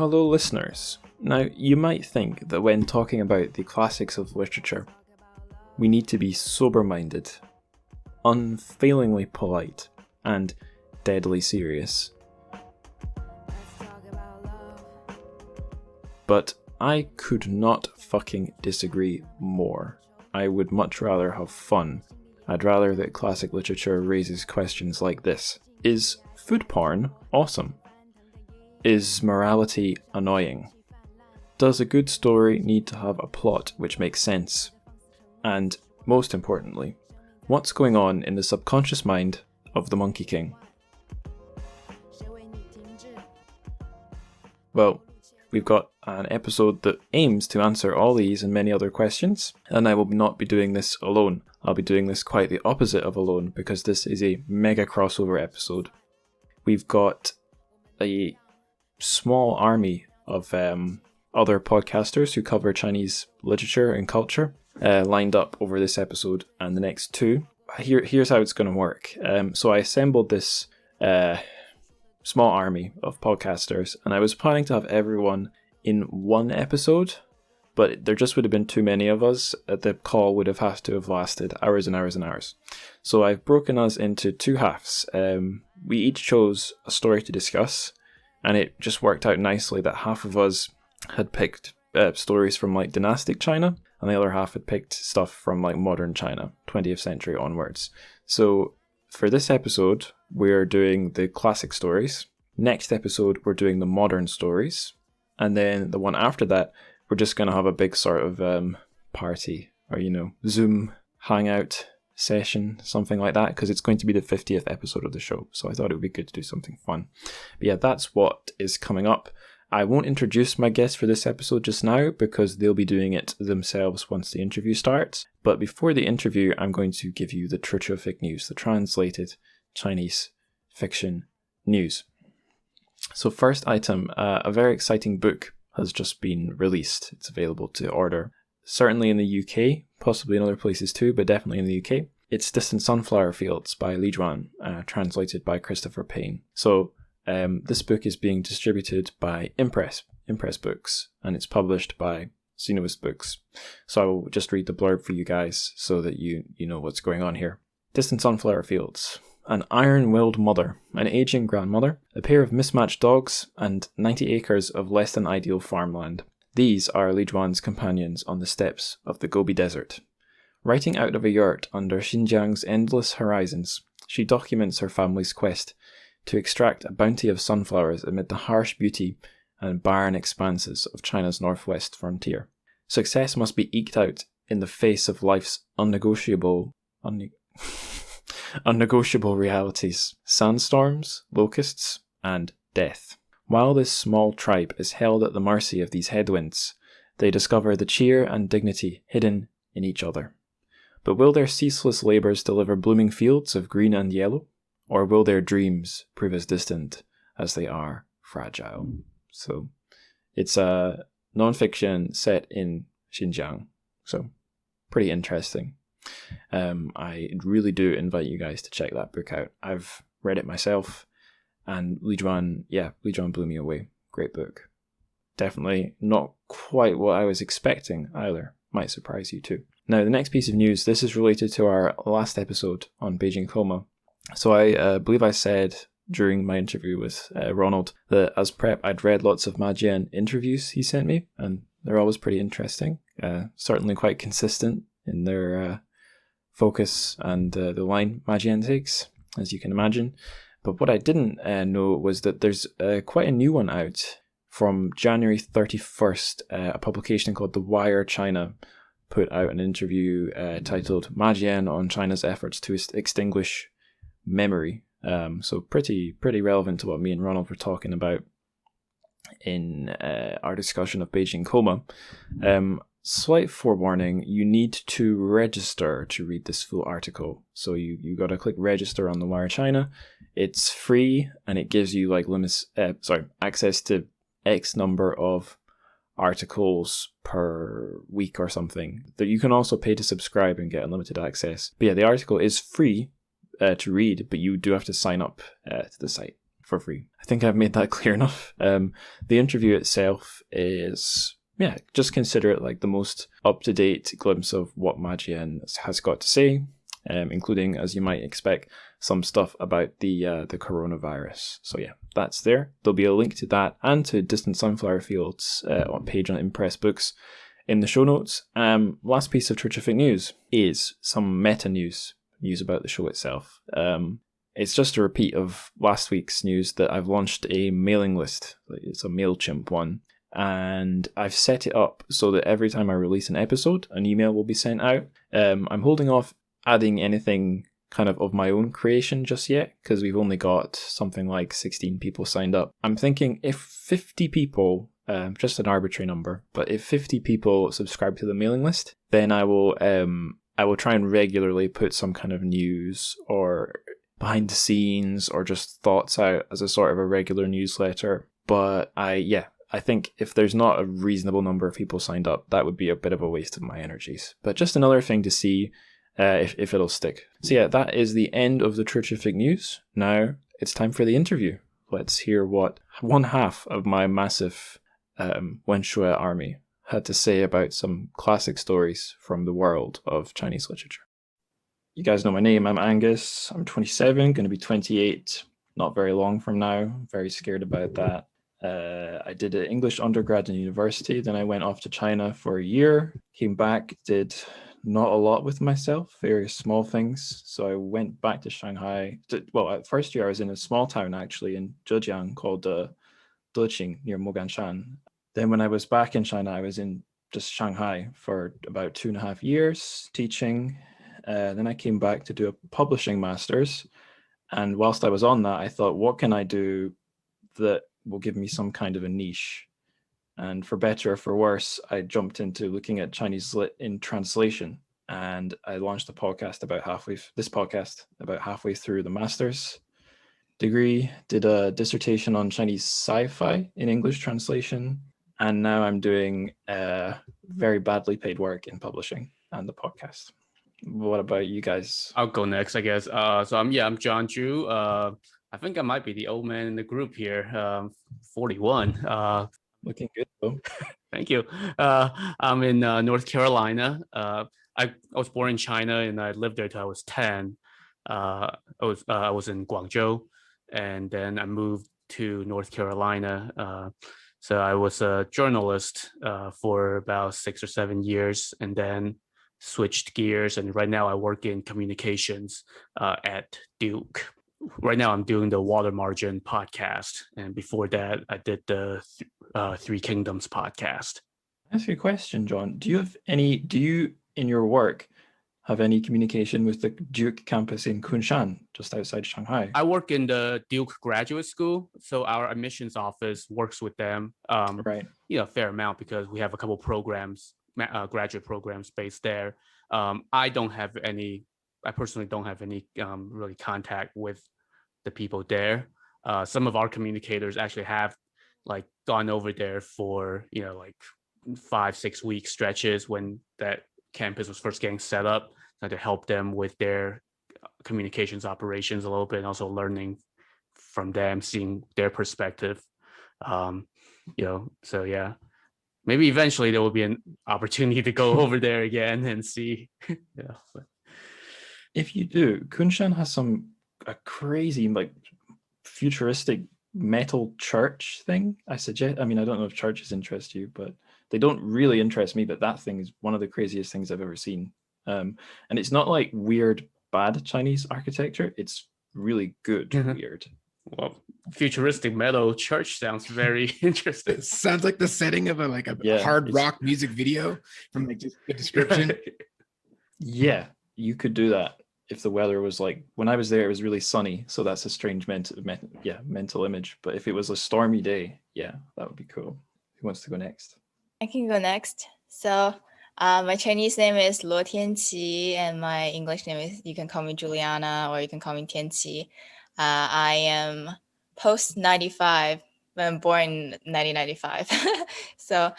Hello listeners. Now, you might think that when talking about the classics of literature, we need to be sober-minded, unfailingly polite, and deadly serious. But I could not fucking disagree more. I would much rather have fun. I'd rather that classic literature raises questions like this. Is food porn awesome? Is morality annoying? Does a good story need to have a plot which makes sense? And, most importantly, what's going on in the subconscious mind of the Monkey King? Well, we've got an episode that aims to answer all these and many other questions, and I will not be doing this alone. I'll be doing this quite the opposite of alone, because this is a mega crossover episode. We've got a small army of other podcasters who cover Chinese literature and culture lined up over this episode and the next two. Here's how it's going to work. So I assembled this small army of podcasters, and I was planning to have everyone in one episode, but there just would have been too many of us. The call would have had to have lasted hours and hours and hours. So I've broken us into two halves. We each chose a story to discuss, and it just worked out nicely that half of us had picked stories from like dynastic China, and the other half had picked stuff from like modern China, 20th century onwards. So for this episode, we're doing the classic stories. Next episode, we're doing the modern stories. And then the one after that, we're just going to have a big sort of party, or, Zoom hangout session, something like that, because it's going to be the 50th episode of the show, so I thought it would be good to do something fun. But yeah, that's what is coming up. I won't introduce my guests for this episode just now, because they'll be doing it themselves once the interview starts. But before the interview, I'm going to give you the TrChFic news, the translated Chinese fiction news. So first item, a very exciting book has just been released. It's available to order. Certainly in the UK, possibly in other places too, but definitely in the UK. It's Distant Sunflower Fields by Li Juan, translated by Christopher Payne. So this book is being distributed by Impress Books, and it's published by Sinuous Books. So I will just read the blurb for you guys so that you know what's going on here. Distant Sunflower Fields. An iron-willed mother, an aging grandmother, a pair of mismatched dogs, and 90 acres of less than ideal farmland. These are Li Juan's companions on the steppes of the Gobi Desert. Writing out of a yurt under Xinjiang's endless horizons, she documents her family's quest to extract a bounty of sunflowers amid the harsh beauty and barren expanses of China's northwest frontier. Success must be eked out in the face of life's unnegotiable realities: sandstorms, locusts, and death. While this small tribe is held at the mercy of these headwinds, they discover the cheer and dignity hidden in each other. But will their ceaseless labours deliver blooming fields of green and yellow? Or will their dreams prove as distant as they are fragile? So it's a non-fiction set in Xinjiang. So pretty interesting. I really do invite you guys to check that book out. I've read it myself, and Li Juan blew me away. Great book. Definitely not quite what I was expecting either. Might surprise you too. Now, the next piece of news, this is related to our last episode on Beijing Coma. So I believe I said during my interview with Ronald that as prep I'd read lots of Ma Jian interviews he sent me, and they're always pretty interesting. Certainly quite consistent in their focus and the line Ma Jian takes, as you can imagine. But what I didn't know was that there's quite a new one out from January 31st, a publication called The Wire China put out an interview titled Ma Jian on China's efforts to extinguish memory. So pretty relevant to what me and Ronald were talking about in our discussion of Beijing Coma. Slight forewarning, you need to register to read this full article. So you got to click register on The Wire China. It's free, and it gives you like access to X number of articles per week or something. That you can also pay to subscribe and get unlimited access. But yeah, the article is free to read, but you do have to sign up to the site. for free. I think I've made that clear enough. The interview itself is, just consider it like the most up-to-date glimpse of what Majian has got to say, including, as you might expect, some stuff about the coronavirus. So yeah, that's there. There'll be a link to that and to Distant Sunflower Fields page on Impress Books in the show notes. Last piece of TrChFic news is some meta news about the show itself. It's just a repeat of last week's news that I've launched a mailing list. It's a MailChimp one. And I've set it up so that every time I release an episode, an email will be sent out. I'm holding off adding anything kind of my own creation just yet, because we've only got something like 16 people signed up. I'm thinking if 50 people, just an arbitrary number, but if 50 people subscribe to the mailing list, then I will try and regularly put some kind of news or behind the scenes or just thoughts out as a sort of a regular newsletter. But I think if there's not a reasonable number of people signed up, that would be a bit of a waste of my energies. But just another thing to see if it'll stick. So yeah, that is the end of the TrChFic news. Now it's time for the interview. Let's hear what one half of my massive Wenshui army had to say about some classic stories from the world of Chinese literature. You guys know my name. I'm Angus. I'm 27, going to be 28 not very long from now. Very scared about that. I did an English undergrad in university. Then I went off to China for a year, came back, did not a lot with myself, very small things. So I went back to Shanghai. First year I was in a small town actually in Zhejiang called Deqing near Moganshan. Then when I was back in China, I was in just Shanghai for about 2.5 years teaching. Then I came back to do a publishing master's. And whilst I was on that, I thought, what can I do that will give me some kind of a niche? And for better or for worse, I jumped into looking at Chinese lit in translation. And I launched a podcast about halfway through the master's degree, did a dissertation on Chinese sci-fi in English translation. And now I'm doing very badly paid work in publishing and the podcast. What about you guys? I'll go next, I guess. I'm John Ju. I think I might be the old man in the group here. 41. Looking good though. Thank you. I'm in North Carolina. I was born in China and I lived there till I was 10. I was in Guangzhou, and then I moved to North Carolina. So I was a journalist for about 6 or 7 years, and then switched gears. And right now I work in communications at Duke. Right now I'm doing the Water Margin podcast, and before that I did the Three Kingdoms podcast. That's a good question, John. Do you in your work have any communication with the Duke campus in Kunshan, just outside Shanghai? I work in the Duke Graduate School, so our admissions office works with them. Right. A fair amount because we have a couple programs, graduate programs based there. I personally don't have any really contact with the people there. Some of our communicators actually have gone over there for 5-6 week stretches when that campus was first getting set up, to help them with their communications operations a little bit, and also learning from them, seeing their perspective. So yeah, maybe eventually there will be an opportunity to go over there again and see. If you do, Kunshan has a crazy futuristic metal church thing. I don't know if churches interest you, but they don't really interest me. But that thing is one of the craziest things I've ever seen. And it's not like weird, bad Chinese architecture. It's really good, weird. Well, futuristic metal church sounds very interesting. It sounds like the setting of a hard rock music video from just the description. Yeah, you could do that if the weather was when I was there, it was really sunny. So that's a strange mental image. But if it was a stormy day, yeah, that would be cool. Who wants to go next? I can go next. So my Chinese name is Luo Tianqi, and my English name is, you can call me Juliana or you can call me Tianqi. I am post 95. I'm born in 1995. So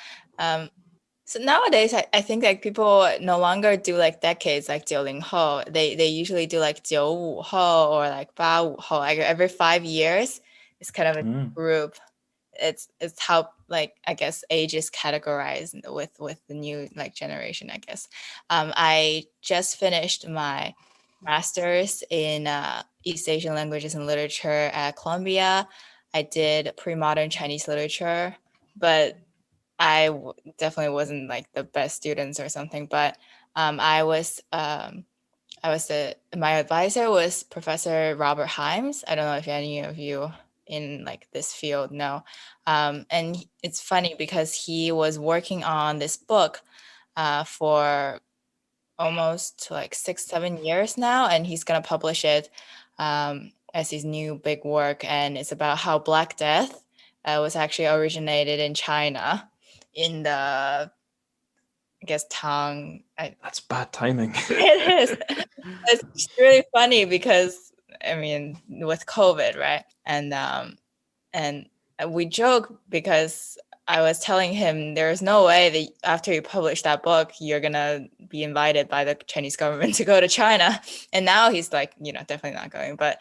nowadays I think people no longer do decades like 90后. They usually do 95后or 85后. Every 5 years it's kind of a group. It's how like I guess age is categorized with the new like generation, I guess. I just finished my master's in East Asian languages and literature at Columbia. I did pre-modern Chinese literature, but I definitely wasn't like the best students or something. But my advisor was Professor Robert Himes. I don't know if any of you in like this field know. And it's funny because he was working on this book for almost like 6-7 years now, and he's gonna publish it as his new big work. And it's about how Black Death was actually originated in China in the, I guess, Tang. That's bad timing. It is. It's really funny because I mean, with COVID, right? And we joke because I was telling him there's no way that after you publish that book, you're gonna be invited by the Chinese government to go to China. And now he's like, definitely not going. But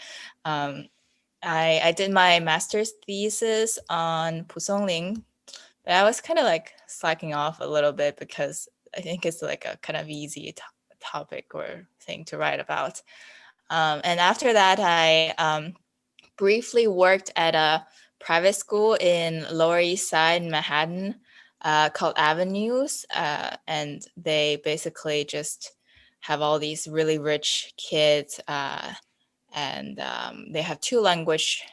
I did my master's thesis on Pusongling, but I was kind of like slacking off a little bit because I think it's like a kind of easy topic or thing to write about. And after that, I briefly worked at a private school in Lower East Side in Manhattan called Avenues. And they basically just have all these really rich kids. And they have 2 language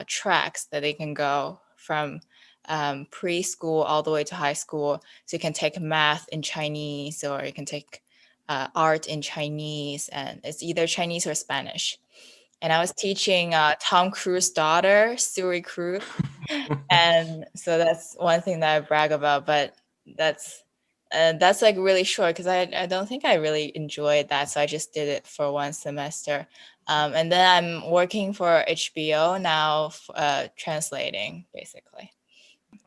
tracks that they can go from preschool all the way to high school. So you can take math in Chinese, or you can take art in Chinese, and it's either Chinese or Spanish. And I was teaching Tom Cruise's daughter, Suri Cruise. And so that's one thing that I brag about, but that's like really short because I don't think I really enjoyed that. So I just did it for 1 semester. And then I'm working for HBO now, translating basically.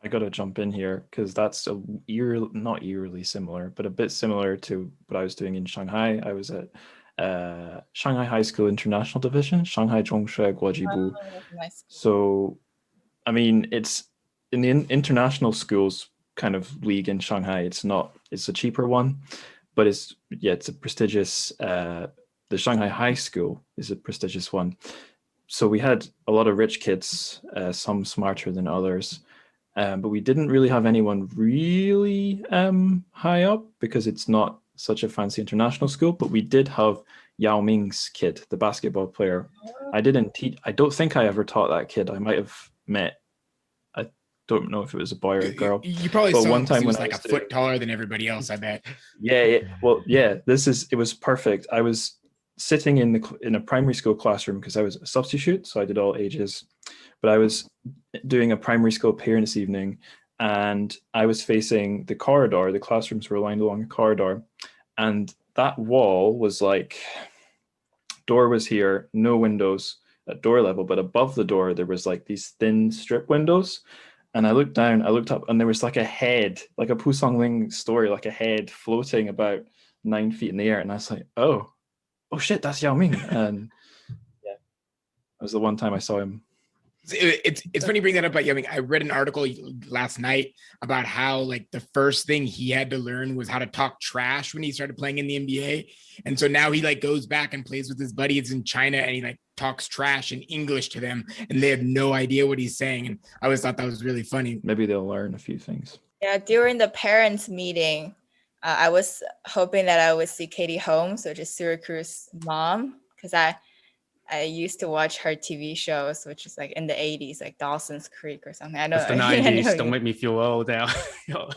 I got to jump in here because that's not eerily similar, but a bit similar to what I was doing in Shanghai. I was at Shanghai High School International Division, Shanghai Zhongshui Guojibu. Nice. So, I mean, it's in the international schools kind of league in Shanghai. It's a cheaper one, but it's a prestigious. The Shanghai High School is a prestigious one. So we had a lot of rich kids, some smarter than others. But we didn't really have anyone really high up because it's not such a fancy international school. But we did have Yao Ming's kid, the basketball player. I don't think I ever taught that kid. I might have met. I don't know if it was a boy or a girl. You probably saw him 'cause he was like a foot taller than everybody else, I bet. Yeah. Well, yeah. It was perfect. I was sitting in a primary school classroom because I was a substitute, so I did all ages. But I was doing a primary school parents' evening, and I was facing the corridor. The classrooms were lined along a corridor, and that wall was like, door was here, no windows at door level, but above the door there was like these thin strip windows. And I looked down, I looked up, and there was like a head, like a Pusong Ling story, like a head floating about 9 feet in the air. And I was like, oh shit, that's Yao Ming. And yeah, that was the one time I saw him. It's funny you bring that up about Yao Ming. I read an article last night about how like the first thing he had to learn was how to talk trash when he started playing in the NBA. And so now he like goes back and plays with his buddies in China, and he like talks trash in English to them, and they have no idea what he's saying. And I always thought that was really funny. Maybe they'll learn a few things. Yeah, during the parents' meeting, I was hoping that I would see Katie Holmes, which is Syracuse mom, because I used to watch her TV shows, which is like in the 80s, like Dawson's Creek or something. I know it's the 90s. Don't make me feel old now.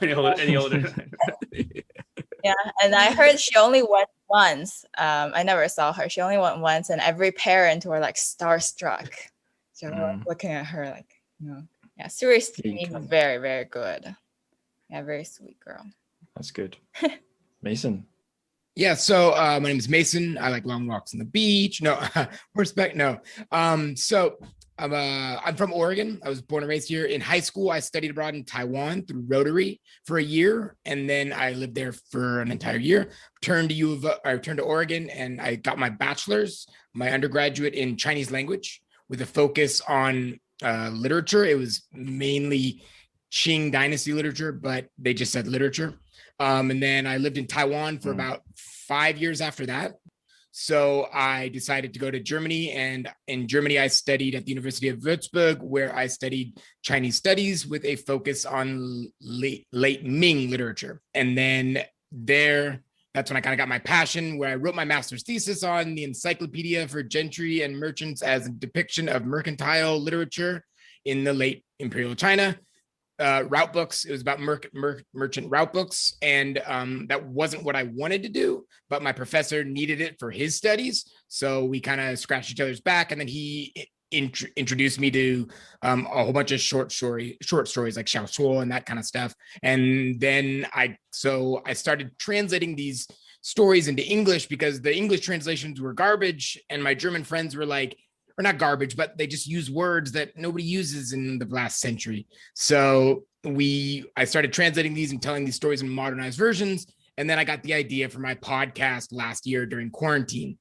any older. Yeah, and I heard she only went once. I never saw her. She only went once, and every parent were like starstruck. So like, looking at her like, yeah, seriously, very, very good. Yeah, very sweet girl. That's good. Mason. Yeah, so my name is Mason. I like long walks on the beach. No, horseback. No. So I'm from Oregon. I was born and raised here. In high school, I studied abroad in Taiwan through Rotary for a year, and then I lived there for an entire year. Returned to Oregon, and I got my bachelor's, my undergraduate in Chinese language, with a focus on literature. It was mainly Qing dynasty literature, but they just said literature. And then I lived in Taiwan for about 5 years after that. So I decided to go to Germany, and in Germany, I studied at the University of Würzburg, where I studied Chinese studies with a focus on late Ming literature. And then that's when I kind of got my passion, where I wrote my master's thesis on the Encyclopedia for Gentry and Merchants as a depiction of mercantile literature in the late imperial China. Route books. It was about merchant route books. And that wasn't what I wanted to do, but my professor needed it for his studies. So we kind of scratched each other's back. And then he introduced me to a whole bunch of short stories like xiaoshuo and that kind of stuff. And then I started translating these stories into English, because the English translations were garbage. And my German friends were like, or not garbage, but they just use words that nobody uses in the last century. So I started translating these and telling these stories in modernized versions. And then I got the idea for my podcast last year during quarantine,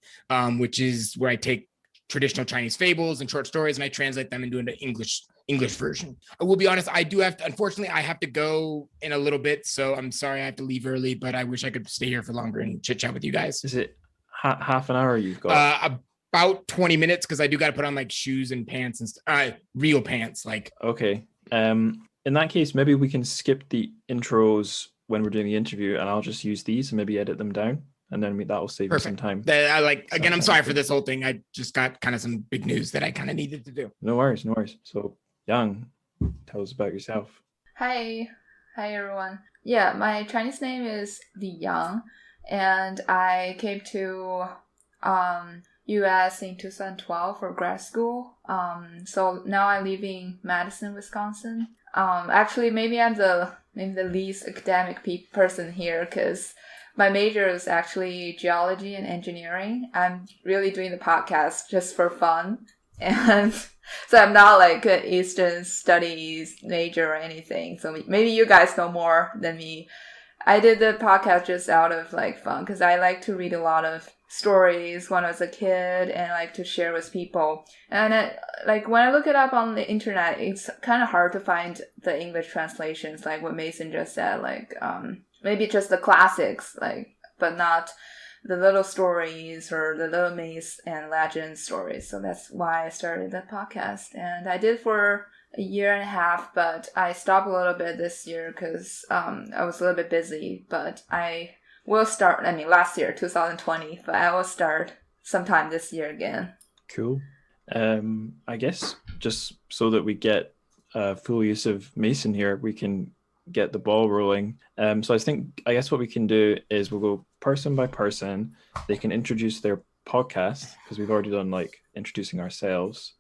which is where I take traditional Chinese fables and short stories and I translate them into an English version. I will be honest, unfortunately, I have to go in a little bit. So I'm sorry I have to leave early, but I wish I could stay here for longer and chit chat with you guys. Is it half an hour you've got? About 20 minutes, because I do got to put on like shoes and pants and real pants. Like, okay. In that case, maybe we can skip the intros when we're doing the interview, and I'll just use these and maybe edit them down, and then that will save you some time. I'm sorry for this whole thing. I just got kind of some big news that I kind of needed to do. No worries. So, Yang, tell us about yourself. Hi everyone. Yeah, my Chinese name is Li Yang, and I came to US in 2012 for grad school. So now I live in Madison, Wisconsin. Actually, maybe I'm the least academic person here, because my major is actually geology and engineering. I'm really doing the podcast just for fun. And so I'm not like an Eastern studies major or anything. So maybe you guys know more than me. I did the podcast just out of like fun, because I like to read a lot of stories when I was a kid and I like to share with people. And when I look it up on the internet, it's kind of hard to find the English translations, like what Mason just said, maybe just the classics, but not the little stories or the little myths and legend stories. So that's why I started the podcast. And I did for a year and a half, but I stopped a little bit this year because I was a little bit busy. But I will start, last year, 2020, but I will start sometime this year again. Cool. I guess just so that we get full use of Mason here, we can get the ball rolling. So I guess what we can do is we'll go person by person. They can introduce their podcast, because we've already done introducing ourselves.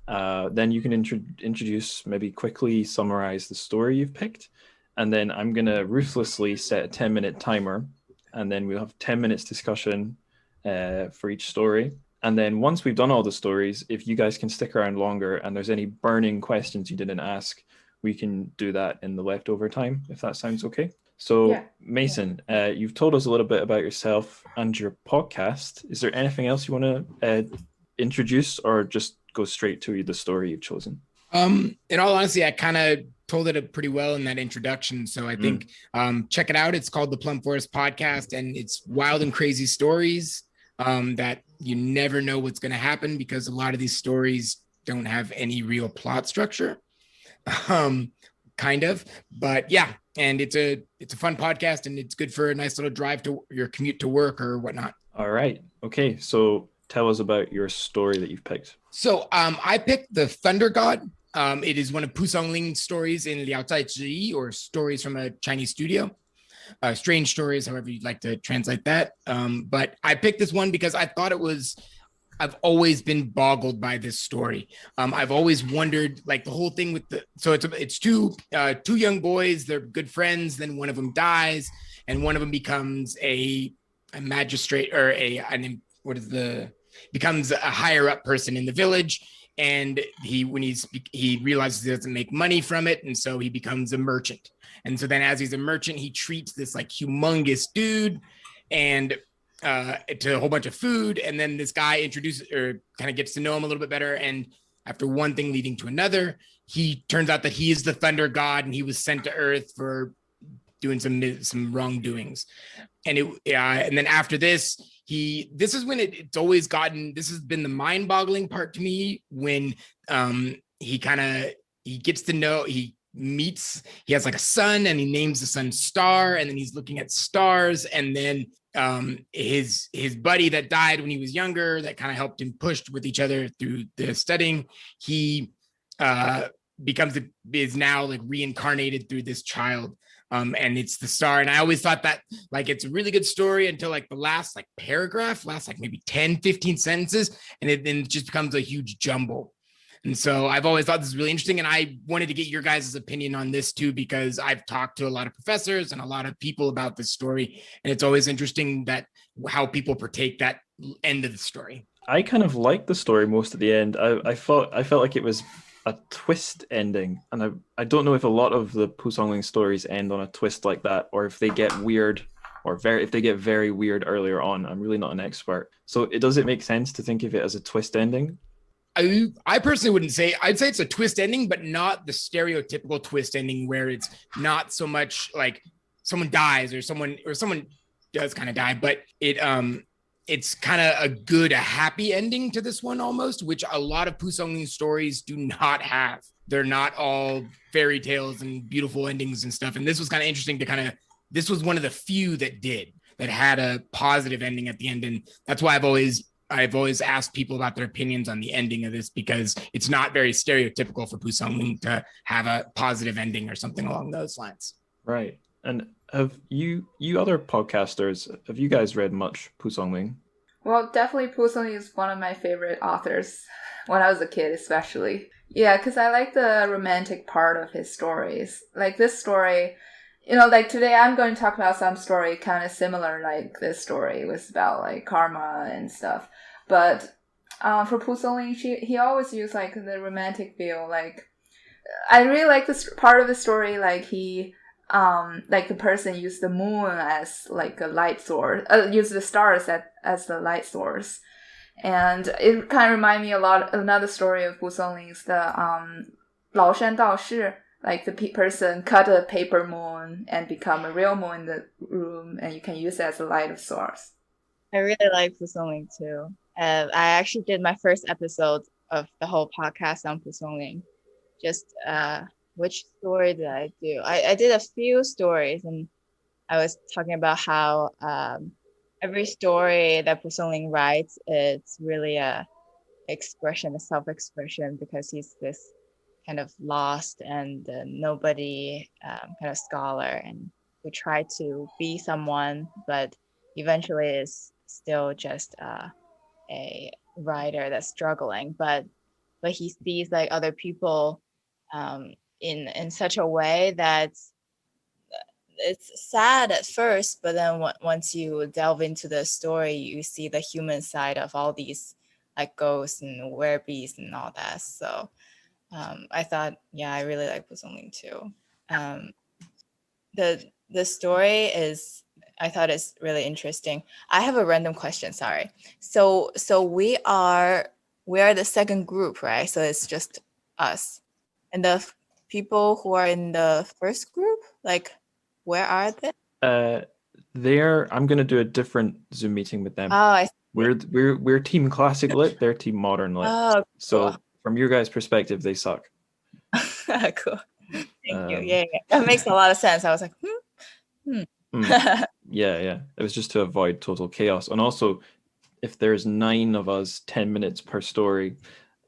Then you can introduce, maybe quickly summarize the story you've picked. And then I'm going to ruthlessly set a 10-minute timer. And then we'll have 10 minutes discussion for each story. And then once we've done all the stories, if you guys can stick around longer and there's any burning questions you didn't ask, we can do that in the leftover time, if that sounds okay. So yeah. Mason, you've told us a little bit about yourself and your podcast. Is there anything else you want to introduce, or just go straight to the story you've chosen? In all honesty, I kind of told it pretty well in that introduction. So I think check it out. It's called the Plum Forest Podcast, and it's wild and crazy stories that you never know what's going to happen, because a lot of these stories don't have any real plot structure. Kind of, but yeah, and it's a fun podcast, and it's good for a nice little drive to your commute to work or whatnot. All right. Okay. So tell us about your story that you've picked. So I picked the Thunder God. It is one of Pu Songling's stories in Liao Zai Zhi, or stories from a Chinese studio. Strange stories, however you'd like to translate that. But I picked this one because I thought I've always been boggled by this story. I've always wondered, the whole thing with it's two young boys. They're good friends. Then one of them dies, and one of them becomes a magistrate, or becomes a higher up person in the village. And he realizes he doesn't make money from it, and so he becomes a merchant. And so then, as he's a merchant, he treats this humongous dude and to a whole bunch of food. And then this guy introduces, or kind of gets to know him a little bit better, and after one thing leading to another, he turns out that he is the thunder god and he was sent to Earth for doing some wrongdoings. And and then after this, this is when it's always gotten, this has been the mind-boggling part to me, when he gets to know, he has like a son, and he names the son Star, and then he's looking at stars, and then his buddy that died when he was younger, that kind of helped him push with each other through the studying, he is now like reincarnated through this child. And it's the star. And I always thought that like it's a really good story until like the last like paragraph, last like maybe 10, 15 sentences, and then it just becomes a huge jumble. And so I've always thought this is really interesting. And I wanted to get your guys' opinion on this too, because I've talked to a lot of professors and a lot of people about this story. And it's always interesting that how people partake that end of the story. I kind of liked the story most at the end. I felt like it was a twist ending, and I don't know if a lot of the Pu Songling stories end on a twist like that, or if they get weird, if they get very weird earlier on. I'm really not an expert, so does it make sense to think of it as a twist ending? I personally wouldn't say. I'd say it's a twist ending, but not the stereotypical twist ending where it's not so much like someone dies or someone does kind of die, but it's kind of a happy ending to this one almost, which a lot of Pu Songling stories do not have. They're not all fairy tales and beautiful endings and stuff. And this was kind of interesting this was one of the few that had a positive ending at the end. And that's why I've always asked people about their opinions on the ending of this, because it's not very stereotypical for Pu Songling to have a positive ending or something along those lines. Right. And have you other podcasters, have you guys read much Pu Songling? Well, definitely Pu Songling is one of my favorite authors when I was a kid, especially. Yeah, because I like the romantic part of his stories. Like this story, like today I'm going to talk about some story kind of similar like this story. It was about like karma and stuff. But for Pu Songling, he always used like the romantic feel. Like I really like this part of the story. Like he, like the person used the moon as like a light source, use the stars as the light source. And it kind of reminded me a lot, another story of Pu Songling is the Lao Shan Dao Shi, like the person cut a paper moon and become a real moon in the room, and you can use it as a light of source. I really like Pu Songling too. I actually did my first episode of the whole podcast on Pu Songling. Just which story did I do? I did a few stories, and I was talking about how every story that Pu Songling writes, it's really a self-expression, because he's this kind of lost and nobody kind of scholar, and who try to be someone, but eventually is still just a writer that's struggling. But he sees like other people in such a way that it's sad at first, but then once you delve into the story, you see the human side of all these like ghosts and werebeasts and all that. So I thought, yeah, I really like Pu Songling too. The story is, I thought it's really interesting. I have a random question, sorry. So we are the second group, right? So it's just us. And the people who are in the first group, like, where are they? I'm going to do a different Zoom meeting with them. Oh, I see. We're team classic lit, they're team modern lit. Oh, cool. So from your guys' perspective, they suck. Cool. Thank you. Yeah. That makes a lot of sense. I was like, Yeah. It was just to avoid total chaos. And also, if there's 9 of us, 10 minutes per story,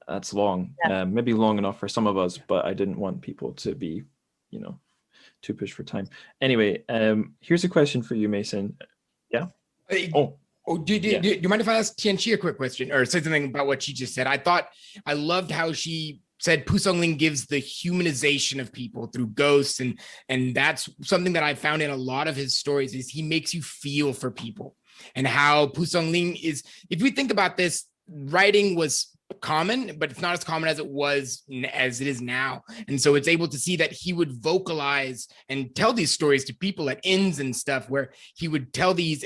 that's long. Yeah. Maybe long enough for some of us, but I didn't want people to be, too pushed for time. Anyway, here's a question for you, Mason. Yeah? Do you mind if I ask TrChFic a quick question, or say something about what she just said? I loved how she said Pu Songling gives the humanization of people through ghosts, and that's something that I found in a lot of his stories, is he makes you feel for people. And how Pu Songling is, if we think about this, writing was common, but it's not as common as it is now. And so it's able to see that he would vocalize and tell these stories to people at inns and stuff, where he would tell these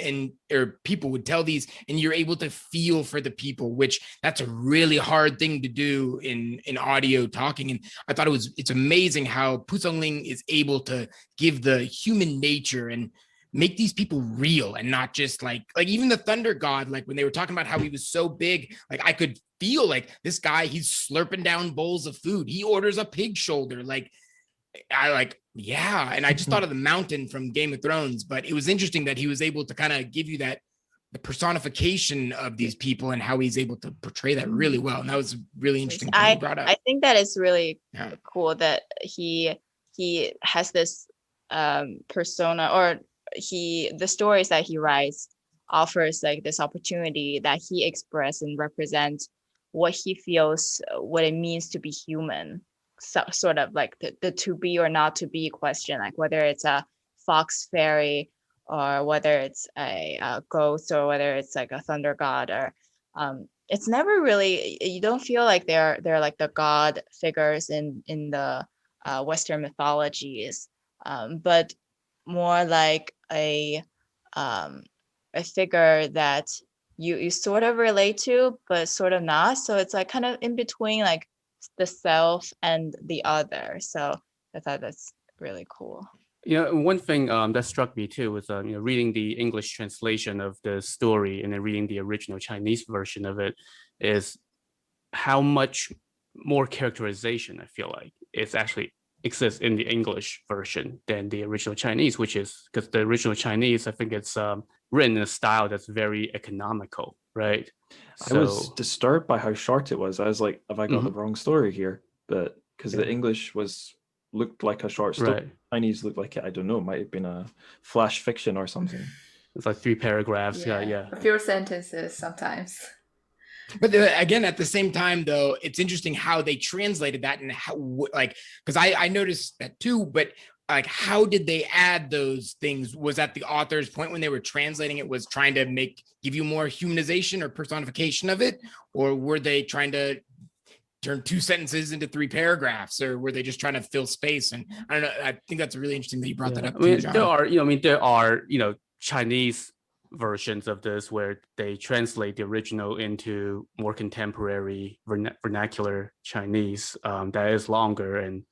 or people would tell these, and you're able to feel for the people, which that's a really hard thing to do in audio talking. And I thought it's amazing how Pusong Ling is able to give the human nature and make these people real, and not just like even the thunder god, like when they were talking about how he was so big, like I could feel like this guy, he's slurping down bowls of food, he orders a pig shoulder, like yeah. And I just thought of the mountain from Game of Thrones, but it was interesting that he was able to kind of give you that the personification of these people and how he's able to portray that really well. And that was really interesting thing you brought up. I think that is really cool that he has this persona, or the stories that he writes offers like this opportunity that he express and represent what he feels, what it means to be human. So, sort of like the to be or not to be question, like whether it's a fox fairy, or whether it's a ghost, or whether it's like a thunder god, or it's never really, you don't feel like they're like the god figures in the Western mythologies, but more like a figure that you sort of relate to, but sort of not. So it's like kind of in between, like the self and the other. So I thought that's really cool. One thing that struck me too was reading the English translation of the story and then reading the original Chinese version of it, is how much more characterization I feel like it's actually exists in the English version than the original Chinese, which is because the original Chinese, I think it's written in a style that's very economical, right? I was disturbed by how short it was. I was like, have I got the wrong story here? But because the English looked like a short story, right. Chinese looked like it, I don't know, it might have been a flash fiction or something. It's like 3 paragraphs. Yeah. A few sentences sometimes. But again, at the same time, though, it's interesting how they translated that, and how, like, because I noticed that too. But like, how did they add those things? Was that the author's point when they were translating it, was trying to give you more humanization or personification of it, or were they trying to turn 2 sentences into 3 paragraphs, or were they just trying to fill space? And I don't know. I think that's really interesting that you brought that up. I mean, there are Chinese versions of this where they translate the original into more contemporary vernacular Chinese that is longer and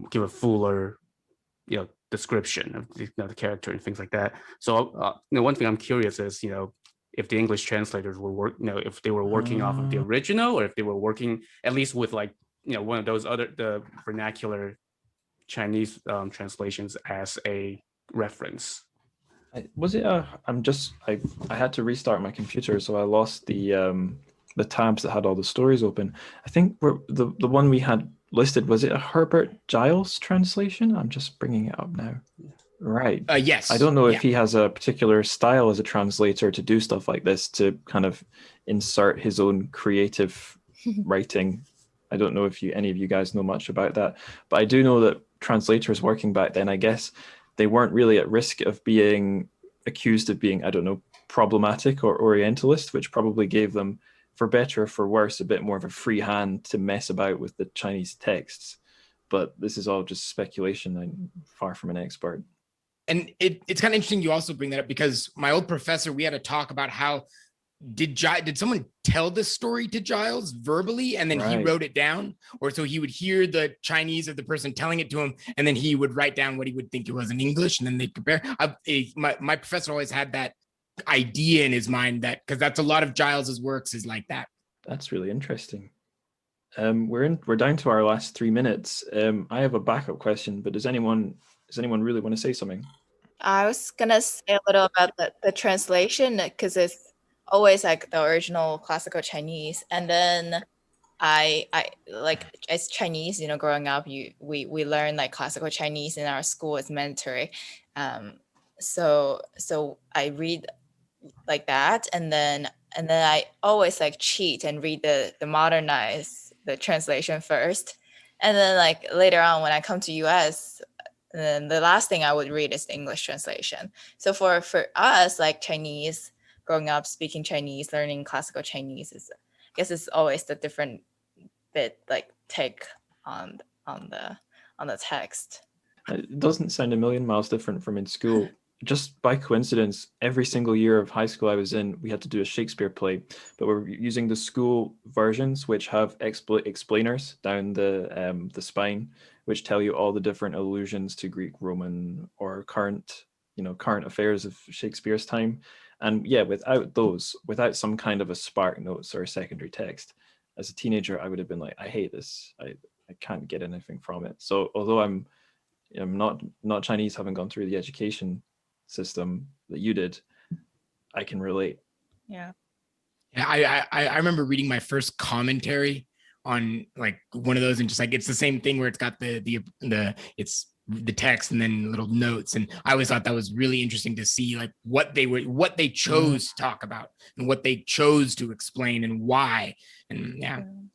give a fuller description of the character and things like that. So one thing I'm curious is if the English translators were if they were working off of the original, or if they were working at least with like one of those the vernacular Chinese translations as a reference. Was it I had to restart my computer, so I lost the tabs that had all the stories open. I think the one we had listed, was it a Herbert Giles translation? I'm just bringing it up now. Right. Yes. I don't know if he has a particular style as a translator to do stuff like this, to kind of insert his own creative writing. I don't know if any of you guys know much about that, but I do know that translators working back then, I guess, they weren't really at risk of being accused of being, I don't know, problematic or Orientalist, which probably gave them, for better or for worse, a bit more of a free hand to mess about with the Chinese texts. But this is all just speculation. I'm far from an expert. And it's kind of interesting you also bring that up, because my old professor, we had to talk about how did someone tell this story to Giles verbally, and then he wrote it down, or so he would hear the Chinese of the person telling it to him, and then he would write down what he would think it was in English, and then they'd compare. My professor always had that idea in his mind, that because that's a lot of Giles's works is like that. That's really interesting. We're down to our last 3 minutes. I have a backup question, but does anyone really want to say something? I was gonna say a little about the translation, because it's always like the original classical Chinese, and then I like, as Chinese, growing up, we learn like classical Chinese in our school as mandatory. So I read like that, and then I always like cheat and read the modernized, the translation first, and then like later on when I come to US, then the last thing I would read is the English translation. So for us, like Chinese, growing up speaking Chinese, learning classical Chinese guess it's always the different bit like take on the text. It doesn't sound a million miles different from in school. Just by coincidence, every single year of high school I was in, we had to do a Shakespeare play, but we're using the school versions, which have explainers down the spine, which tell you all the different allusions to Greek, Roman, or current affairs of Shakespeare's time. And yeah, without some kind of a spark notes or a secondary text, as a teenager, I would have been like, I hate this. I can't get anything from it. So although I'm not Chinese, haven't gone through the education system that you did, I can relate. Yeah. I remember reading my first commentary on like one of those, and just like it's the same thing where it's got it's the text and then little notes, and I always thought that was really interesting to see like what they chose to talk about and what they chose to explain and why. And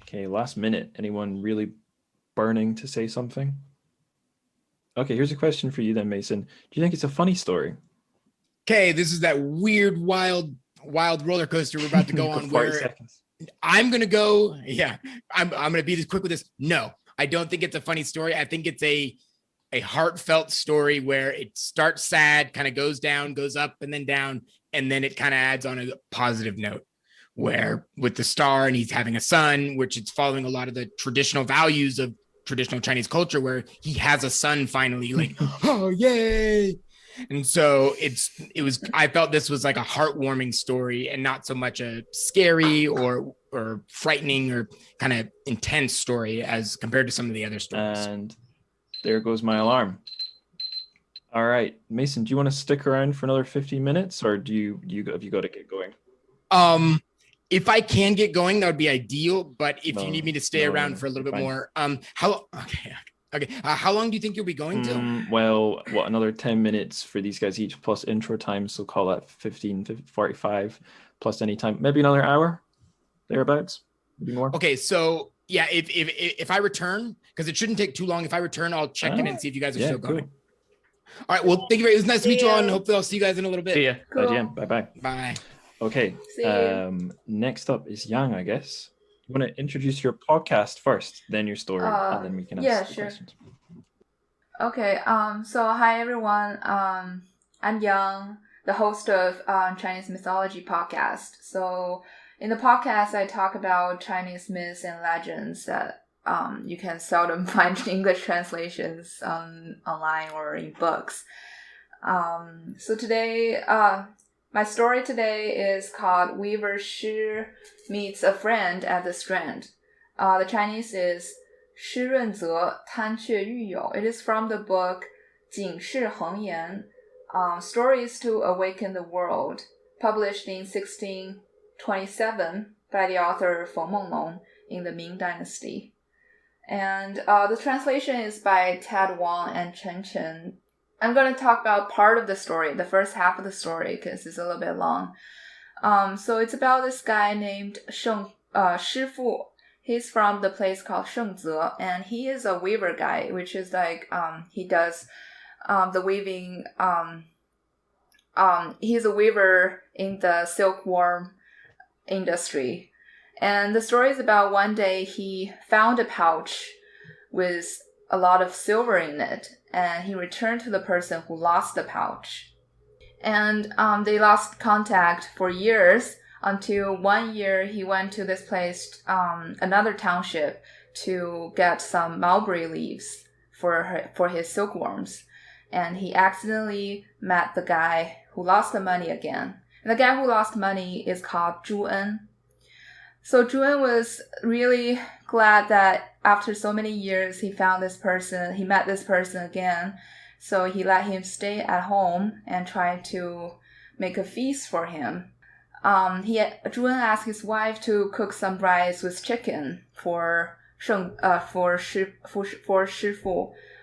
Okay, last minute, anyone really burning to say something? Okay, here's a question for you then, Mason. Do you think it's a funny story? Okay, this is that weird, wild roller coaster we're about to go on. 40 where seconds. I'm gonna go. Yeah, I'm gonna be this quick with this. No, I don't think it's a funny story. I think it's a heartfelt story where it starts sad, kind of goes down, goes up and then down, and then it kind of adds on a positive note. Where with the star and he's having a son, which it's following a lot of the traditional values of traditional Chinese culture, where he has a son finally, like, oh yay. And so I felt this was like a heartwarming story and not so much a scary or frightening or kind of intense story as compared to some of the other stories. And there goes my alarm. All right, Mason, do you want to stick around for another 15 minutes, or have you got to get going? If I can get going, that would be ideal. But if you need me to stay around for a little bit more, how long do you think you'll be going to? Well, another 10 minutes for these guys each, plus intro time, so call that 45, plus any time, maybe another hour, thereabouts, maybe more. Okay, so yeah, if I return, because it shouldn't take too long. If I return, I'll check in and see if you guys are still going. Cool. All right, well, thank you very much. It was nice to meet you all, and hopefully I'll see you guys in a little bit. See ya. Cool. Bye, Jen. Bye. Bye. Okay. Next up is Yang, I guess. You want to introduce your podcast first, then your story, and then we can ask the questions. Okay. So hi everyone. I'm Yang, the host of Chinese Mythology podcast. So in the podcast, I talk about Chinese myths and legends that you can seldom find English translations online or in books. So today, my story today is called Weaver Shi Meets a Friend at the Strand. The Chinese is 诗润泽贪却欲有. It is from the book 警示恒言, Stories to Awaken the World, published in 1627 by the author Feng Menglong in the Ming Dynasty. And the translation is by Ted Wang and Chen Chen. I'm going to talk about part of the story, the first half of the story, because it's a little bit long. So it's about this guy named Shifu. He's from the place called Shengze, and he is a weaver guy, which is like he does the weaving. He's a weaver in the silkworm industry. And the story is about one day he found a pouch with a lot of silver in it, and he returned to the person who lost the pouch. And they lost contact for years until one year he went to this place, another township, to get some mulberry leaves for his silkworms. And he accidentally met the guy who lost the money again. And the guy who lost money is called Zhu En. So Zhu En was really glad that after so many years he met this person again. So he let him stay at home and tried to make a feast for him. Zhu En asked his wife to cook some rice with chicken for Shifu.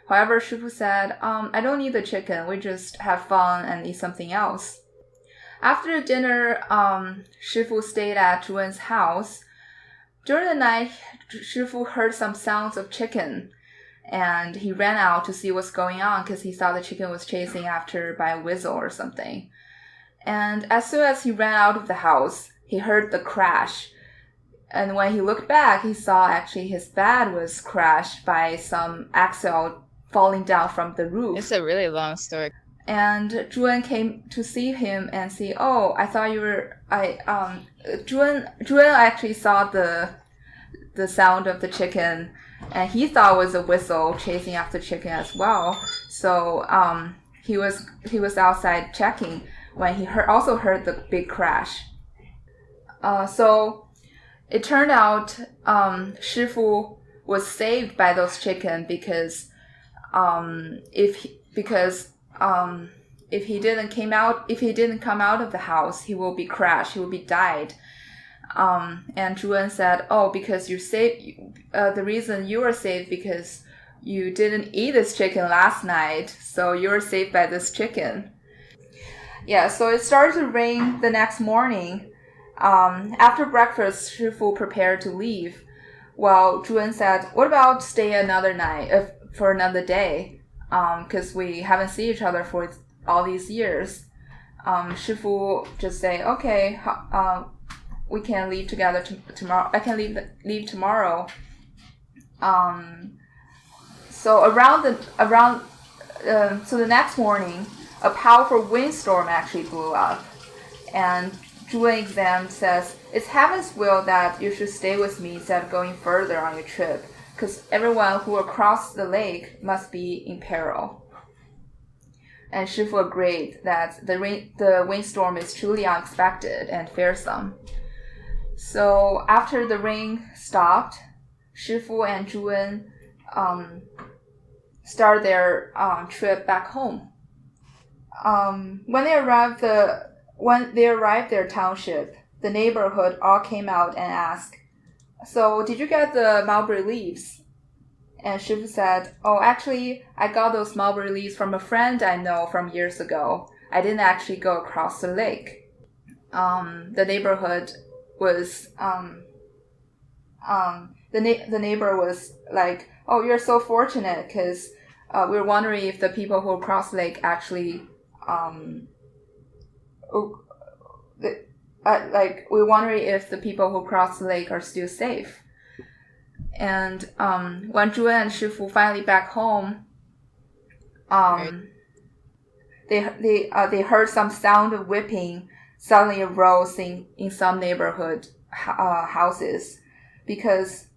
However, Shifu said, I don't need the chicken. We just have fun and eat something else. After the dinner, Shifu stayed at Zhu En's house. During the night, Shifu heard some sounds of chicken, and he ran out to see what's going on because he thought the chicken was chasing after by a weasel or something. And as soon as he ran out of the house, he heard the crash. And when he looked back, he saw actually his bed was crashed by some axle falling down from the roof. It's a really long story. And Zhuan came to see him and say, "Oh, I thought you were." Zhuan actually saw the sound of the chicken, and he thought it was a whistle chasing after chicken as well. So he was outside checking when he also heard the big crash. So it turned out Shifu was saved by those chicken because if he didn't come out of the house, he will be crashed. He will be died. And Zhuan said, "Oh, because you saved. The reason you were saved because you didn't eat this chicken last night, so you were saved by this chicken." Yeah. So it started to rain the next morning. After breakfast, Shifu prepared to leave. Well, Zhuan said, "What about stay another night for another day? Because we haven't seen each other for all these years." Shifu just say, "Okay, we can leave together tomorrow. I can leave tomorrow." So so the next morning, a powerful windstorm actually blew up, and Zhuan exam says, "It's heaven's will that you should stay with me instead of going further on your trip, because everyone who will cross the lake must be in peril." And Shifu agreed that the windstorm is truly unexpected and fearsome. So after the rain stopped, Shifu and Zhuan started their trip back home. When they arrived their township, the neighborhood all came out and asked, "So did you get the mulberry leaves?" And Shifu said, "Oh, actually, I got those mulberry leaves from a friend I know from years ago. I didn't actually go across the lake." The neighborhood was, the neighbor was like, "Oh, you're so fortunate, because we're wondering if the people who cross the lake actually, we're wondering if the people who cross the lake are still safe." And when Zhuan and Shifu finally back home, they heard some sound of whipping suddenly arose in some neighborhood houses, because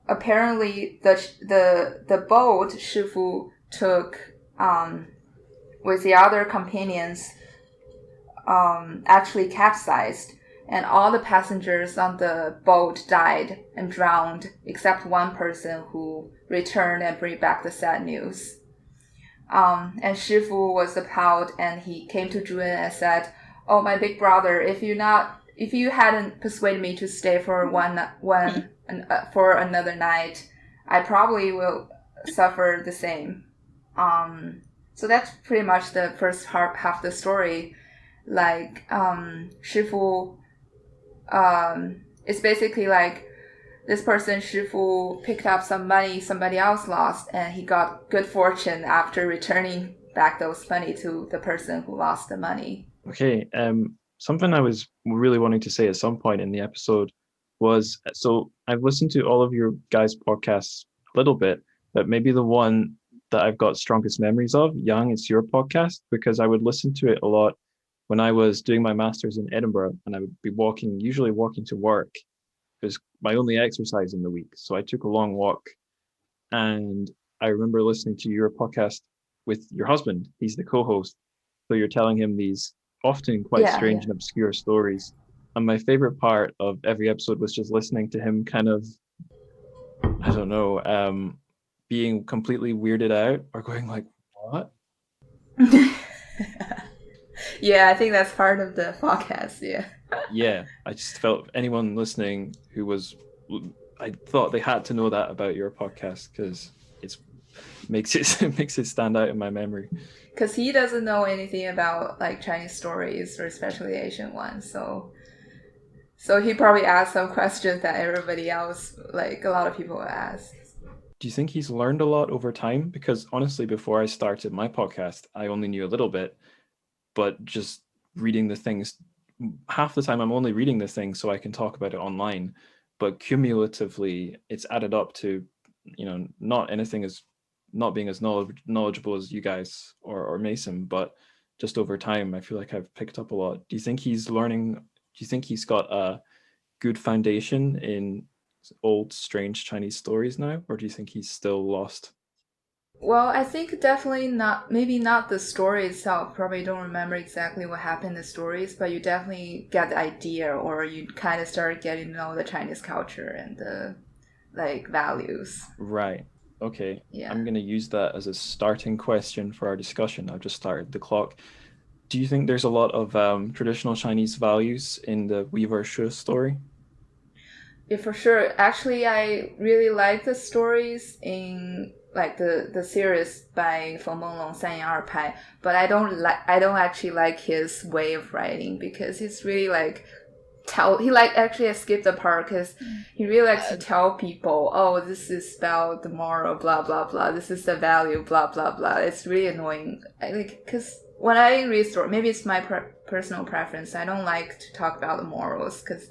apparently the boat Shifu took with the other companions actually capsized, and all the passengers on the boat died and drowned, except one person who returned and bring back the sad news. And Shifu was appalled, and he came to Zhuan and said, "Oh, my big brother, if you hadn't persuaded me to stay for for another night, I probably will suffer the same." So that's pretty much the first half of the story. Like Shifu, it's basically like this person Shifu picked up some money somebody else lost, and he got good fortune after returning back those money to the person who lost the money. Okay, something I was really wanting to say at some point in the episode was, so I've listened to all of your guys' podcasts a little bit, but maybe the one that I've got strongest memories of, Young, it's your podcast, because I would listen to it a lot when I was doing my master's in Edinburgh, and I would be usually walking to work. It was my only exercise in the week. So I took a long walk, and I remember listening to your podcast with your husband. He's the co-host. So you're telling him these often quite strange and obscure stories. And my favorite part of every episode was just listening to him kind of, I don't know, being completely weirded out or going like, "What?" Yeah, I think that's part of the podcast. Yeah, I just felt anyone listening I thought they had to know that about your podcast, because it makes it stand out in my memory. Because he doesn't know anything about like Chinese stories, or especially Asian ones, so he probably asked some questions that everybody else, like a lot of people, ask. Do you think he's learned a lot over time? Because honestly, before I started my podcast, I only knew a little bit, but just reading the things, half the time I'm only reading the things so I can talk about it online. but cumulatively it's added up to, not being as knowledgeable as you guys or Mason, but just over time, I feel like I've picked up a lot. Do you think he's learning? Do you think he's got a good foundation in old, strange Chinese stories now, or do you think he's still lost? Well, I think definitely not, maybe not the story itself. Probably don't remember exactly what happened in the stories, but you definitely get the idea, or you kind of start getting to know the Chinese culture and the values. Right. Okay. Yeah. I'm going to use that as a starting question for our discussion. I've just started the clock. Do you think there's a lot of traditional Chinese values in the Weaver Shu story? Yeah, for sure. Actually, I really like the stories in the series by Feng Menglong San Yang Er Pai, but I don't actually like his way of writing because he's really actually I skipped the part because he really likes to tell people, oh, this is about the moral, blah blah blah, this is the value, blah blah blah. It's really annoying. Because when I read story, maybe it's my personal preference, I don't like to talk about the morals because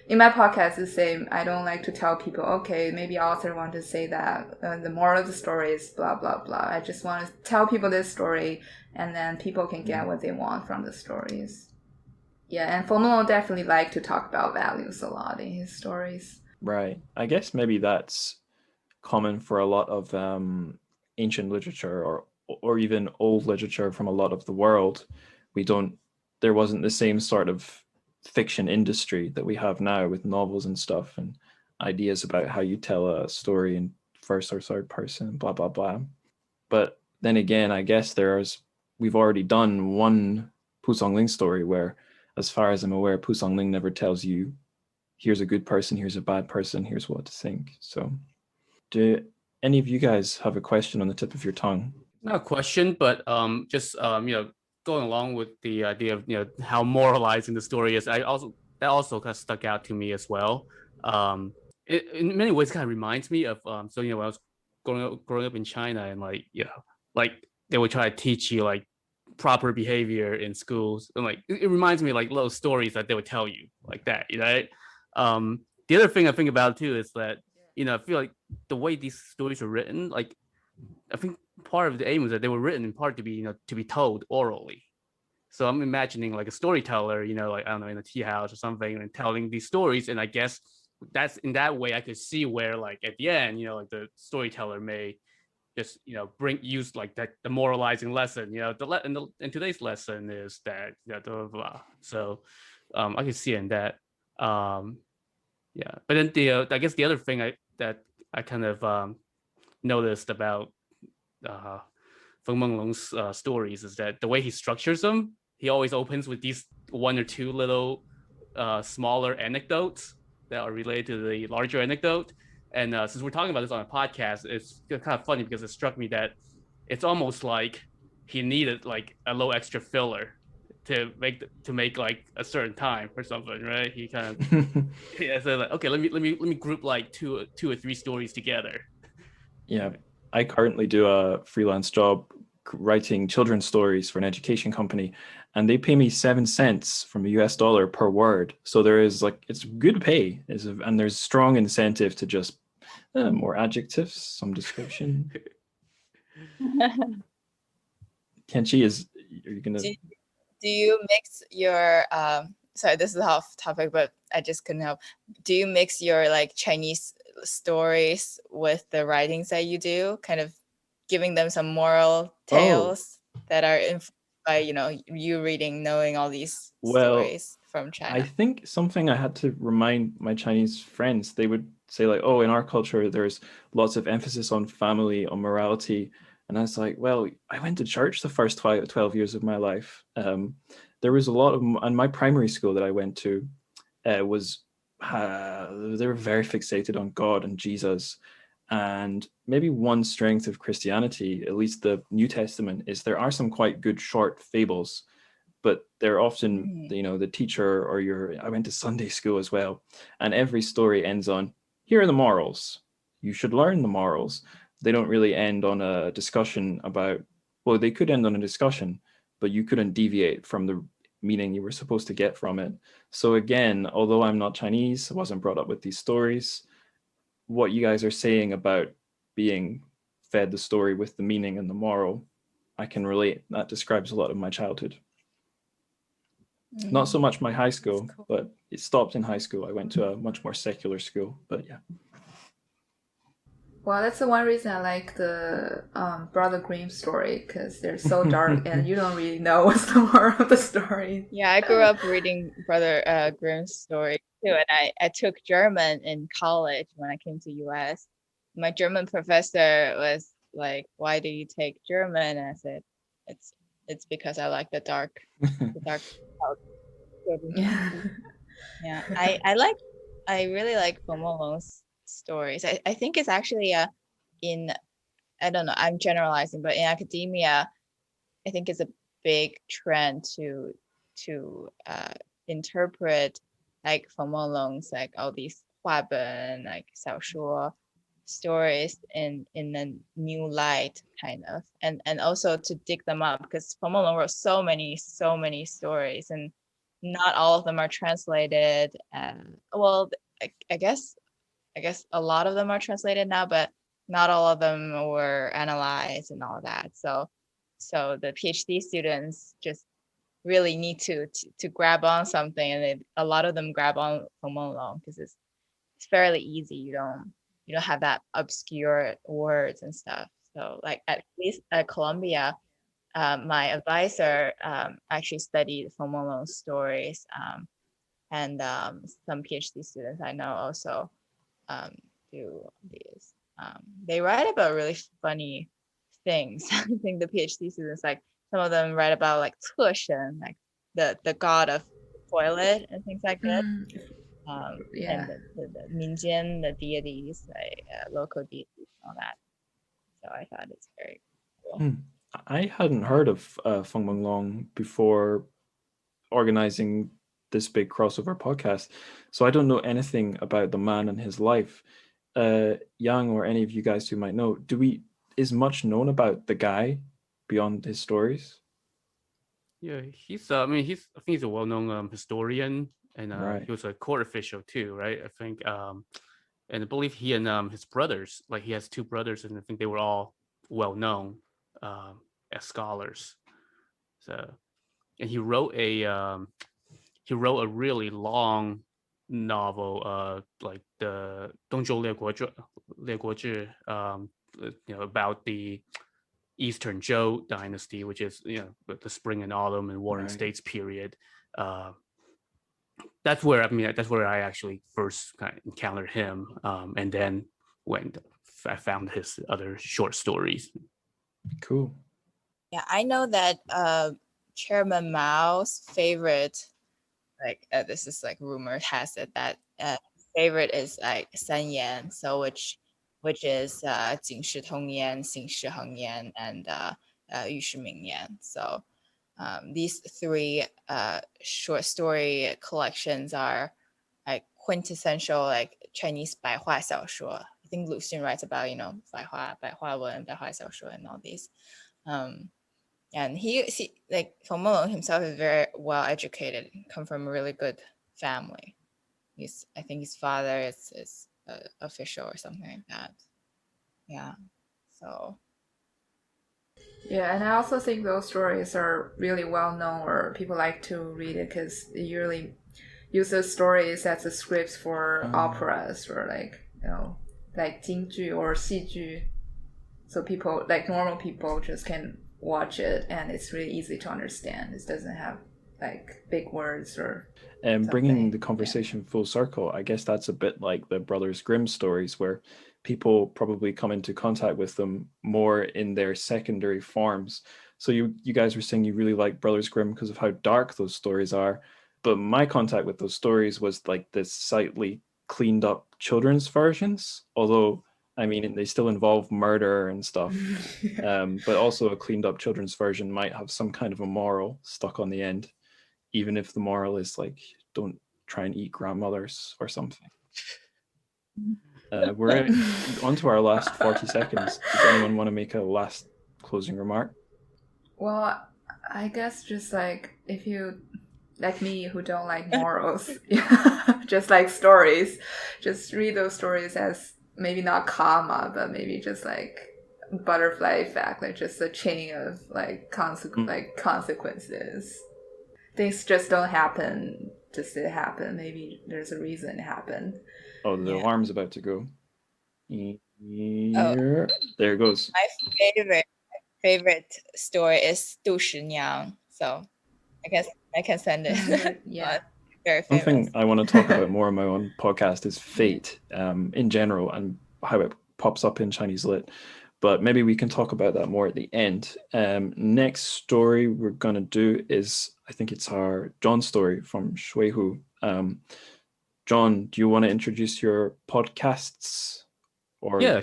in my podcast, it's the same. I don't like to tell people, okay, maybe author want to say that the moral of the story is blah, blah, blah. I just want to tell people this story, and then people can get what they want from the stories. Yeah, and Fomolo definitely like to talk about values a lot in his stories. Right. I guess maybe that's common for a lot of ancient literature or even old literature from a lot of the world. There wasn't the same sort of fiction industry that we have now with novels and stuff and ideas about how you tell a story in first or third person, blah blah blah. But then again, I guess we've already done one Pu Songling story where, as far as I'm aware, Pu Songling never tells you, here's a good person, here's a bad person, here's what to think. So do any of you guys have a question on the tip of your tongue? Not a question, but just going along with the idea of how moralizing the story is, that also kind of stuck out to me as well. It in many ways kind of reminds me of when I was growing up in China, and they would try to teach you proper behavior in schools, and it reminds me little stories that they would tell you like that, right? The other thing I think about too is that I feel like the way these stories are written, I think part of the aim was that they were written in part to be told orally. So I'm imagining a storyteller, I don't know, in a tea house or something, and telling these stories. And I guess that's in that way I could see where at the end, the storyteller may just use that the moralizing lesson. And today's lesson is that blah, blah, blah. So I could see in that. Yeah, but then I guess the other thing that I kind of noticed about Feng Menglong's stories is that the way he structures them, he always opens with these one or two little smaller anecdotes that are related to the larger anecdote. And since we're talking about this on a podcast, it's kind of funny because it struck me that it's almost like he needed a little extra filler to make a certain time or something, right? He kind of yeah, so okay, let me group two or three stories together. Yeah, I currently do a freelance job writing children's stories for an education company, and they pay me 7 cents from a US dollar per word. So there is it's good pay, and there's strong incentive to just more adjectives, some description. Kenchi, are you gonna? Do you mix your sorry, this is off topic, but I just couldn't help. Do you mix your Chinese stories with the writings that you do, kind of giving them some moral tales that are influenced by you reading, knowing all these stories from China? I think something I had to remind my Chinese friends, they would say oh, in our culture, there's lots of emphasis on family, on morality. And I was like, well, I went to church the first 12 years of my life. There was a lot of, and my primary school that I went to they were very fixated on God and Jesus. And maybe one strength of Christianity, at least the New Testament, is there are some quite good short fables, but they're often, the teacher or I went to Sunday school as well. And every story ends on, here are the morals. You should learn the morals. They don't really end on a discussion about, well, they could end on a discussion, but you couldn't deviate from the meaning you were supposed to get from it. So again, although I'm not Chinese, I wasn't brought up with these stories, what you guys are saying about being fed the story with the meaning and the moral, I can relate. That describes a lot of my childhood. Not so much my high school, cool. but it stopped in high school. I went to a much more secular school, but yeah. Well, that's the one reason I like the Brother Grimm story, because they're so dark and you don't really know what's the moral of the story. Yeah, I grew up reading Brother Grimm's story too, and I took German in college when I came to US. My German professor was like, "Why do you take German?" And I said, "It's because I like the dark Yeah. Yeah, I really like Momo Long's stories. I think it's actually in I don't know, I'm generalizing, but in academia, I think it's a big trend to interpret like Momo Long's like all these 话本 like 小说 stories in a new light kind of, and also to dig them up because Momo Long wrote so many stories and not all of them are translated. Well, I guess a lot of them are translated now, but not all of them were analyzed and all that. So the PhD students just really need to grab on something, and a lot of them grab on Momo Long because it's fairly easy. You don't have that obscure words and stuff. So like at least at Columbia, my advisor actually studied Momo Long's stories, and some PhD students I know also do these. They write about really funny things. I think the PhD students, like some of them write about like 特神, like the god of toilet and things like that. Yeah. And the Minjian, the deities, like local deities and all that. So I thought it's very cool. I hadn't heard of Feng Meng Long before organizing this big crossover podcast, so I don't know anything about the man and his life. Yang or any of you guys who might know, is much known about the guy beyond his stories? Yeah, he's I mean I think he's a well-known historian, and Right. he was a court official too, right? I think and I believe he and his brothers, like he has two brothers, and I think they were all well known as scholars. So, and he wrote a really long novel, like the 东周列国志, about the Eastern Zhou dynasty, which is the spring and autumn and warring states period. That's where I actually first kind of encountered him, and then when I found his other short stories. Cool. Yeah, I know that Chairman Mao's favorite, like this is like rumor has it that favorite is like 三言, so which is 警世通言, 行世恒言, and 喻世明言. So these three short story collections are like quintessential like Chinese 白话小说. I think Lu Xun writes about 白话文, 白话小说, and all these. And he like Feng Meng himself is very well educated, come from a really good family. I think his father is official or something like that. Yeah. So Yeah, and I also think those stories are really well known, or people like to read it because they usually use those stories as the scripts for operas or like like 京剧 or 戏剧. So people, like normal people, just can watch it, and it's really easy to understand. It doesn't have like big words or. And bringing the conversation full circle, I guess that's a bit like the Brothers Grimm stories, where people probably come into contact with them more in their secondary forms. So you guys were saying you really like Brothers Grimm because of how dark those stories are, but my contact with those stories was like the slightly cleaned up children's versions, although I mean they still involve murder and stuff. But also a cleaned up children's version might have some kind of a moral stuck on the end, even if the moral is like don't try and eat grandmothers or something. We're on to our last 40 seconds. Does anyone want to make a last closing remark? Well, I guess just like if you like me who don't like morals, just like stories, just read those stories as maybe not karma, but maybe just like butterfly effect, like just a chain of like consequences. Things just don't happen just to happen. Maybe there's a reason it happened. Oh, the Yeah. alarm's about to go. Oh. There it goes. My favorite story is 杜十娘. So I can send it. Yeah. Very One famous. thing I want to talk about more on my own podcast is fate in general and how it pops up in Chinese lit. But maybe we can talk about that more at the end. Next story we're going to do is, I think it's our John story from Shuihu. John, do you want to introduce your podcasts? Or Yeah,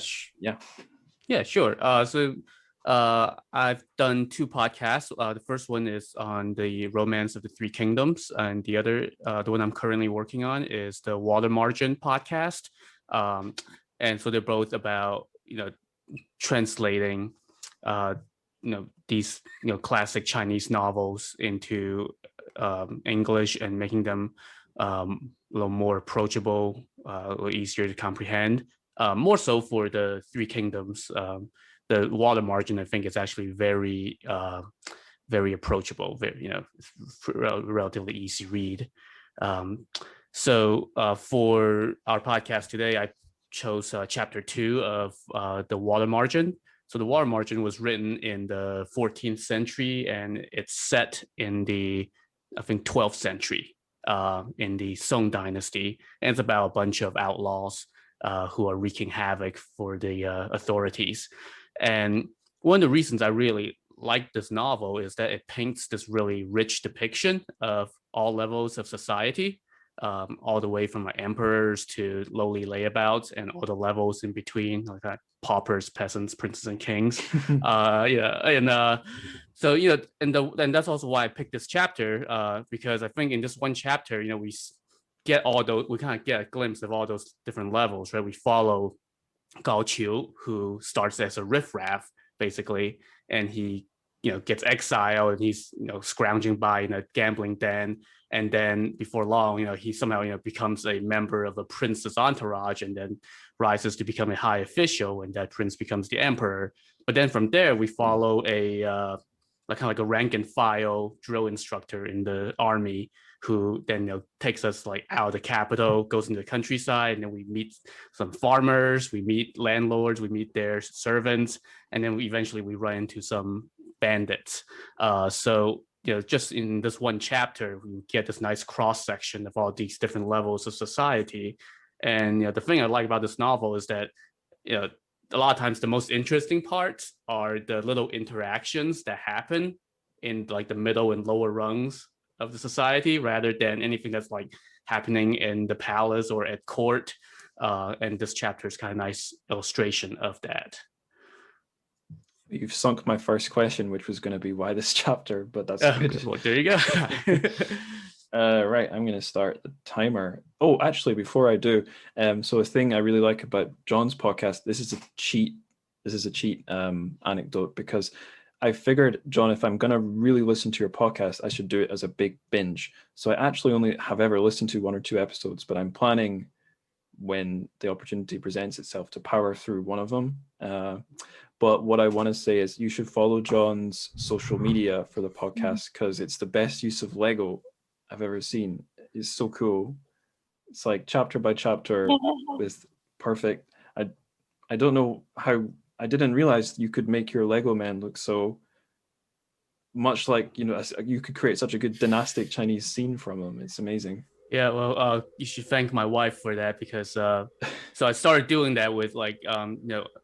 sure. So I've done 2 podcasts. The first one is on the Romance of the Three Kingdoms, and the other, the one I'm currently working on, is the Water Margin podcast. And so they're both about translating these classic Chinese novels into English and making them a little more approachable, a little easier to comprehend. More so for the Three Kingdoms. The Water Margin, I think, is actually very approachable, very relatively easy read. So for our podcast today, I chose chapter 2 of the Water Margin. So the Water Margin was written in the 14th century, and it's set in the, I think, 12th century in the Song dynasty. And it's about a bunch of outlaws who are wreaking havoc for the authorities. And one of the reasons I really like this novel is that it paints this really rich depiction of all levels of society, all the way from like emperors to lowly layabouts and all the levels in between, like paupers, peasants, princes, and kings. So and that's also why I picked this chapter, because I think in this one chapter, we get all those, we kind of get a glimpse of all those different levels, right? We follow Gao Qiu, who starts as a riffraff, basically, and he gets exiled, and he's scrounging by in a gambling den, and then before long he somehow becomes a member of a prince's entourage, and then rises to become a high official, and that prince becomes the emperor. But then from there we follow a like kind of like a rank and file drill instructor in the army, who then takes us like out of the capital, goes into the countryside, and then we meet some farmers, we meet landlords, we meet their servants, and then eventually we run into some bandits. So just in this one chapter, we get this nice cross section of all these different levels of society. And the thing I like about this novel is that a lot of times the most interesting parts are the little interactions that happen in like the middle and lower rungs of the society, rather than anything that's like happening in the palace or at court. And this chapter is kind of nice illustration of that. You've sunk my first question, which was going to be why this chapter, but that's good. Well, there you go. Right, I'm going to start the timer. Oh, actually, before I do, so a thing I really like about John's podcast, this is a cheat anecdote, because I figured, John, if I'm going to really listen to your podcast, I should do it as a big binge. So I actually only have ever listened to 1 or 2 episodes, but I'm planning, when the opportunity presents itself, to power through one of them. But what I want to say is you should follow John's social media for the podcast, because it's the best use of Lego I've ever seen. It's so cool. It's like chapter by chapter with perfect. I don't know how, I didn't realize you could make your Lego man look so much like, you could create such a good dynastic Chinese scene from them. It's amazing. Yeah, well, you should thank my wife for that, because so I started doing that with like a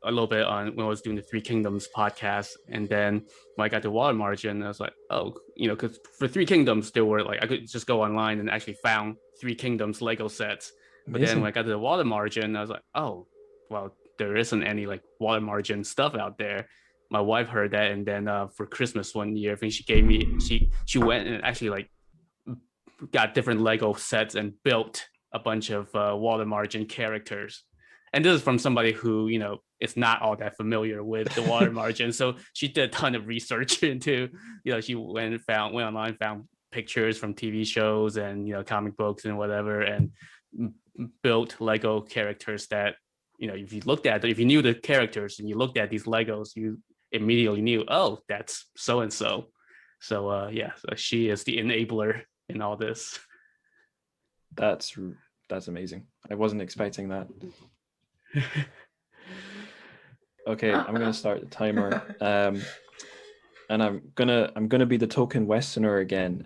little bit on when I was doing the Three Kingdoms podcast, and then when I got to Water Margin, I was like, oh, because for Three Kingdoms there were like I could just go online and actually found Three Kingdoms Lego sets. Amazing. But then when I got to the Water Margin, I was like, oh, well, there isn't any like Water Margin stuff out there. My wife heard that, and then for Christmas one year, I think she went and actually like got different Lego sets and built a bunch of Water Margin characters. And this is from somebody who, is not all that familiar with the Water Margin. So she did a ton of research into, she went online, found pictures from TV shows and comic books and whatever, and built Lego characters that if you knew the characters and you looked at these Legos, you immediately knew, oh, that's so and so. So so she is the enabler in all this. That's amazing. I wasn't expecting that. Okay, I'm gonna start the timer. And I'm gonna be the token Westerner again,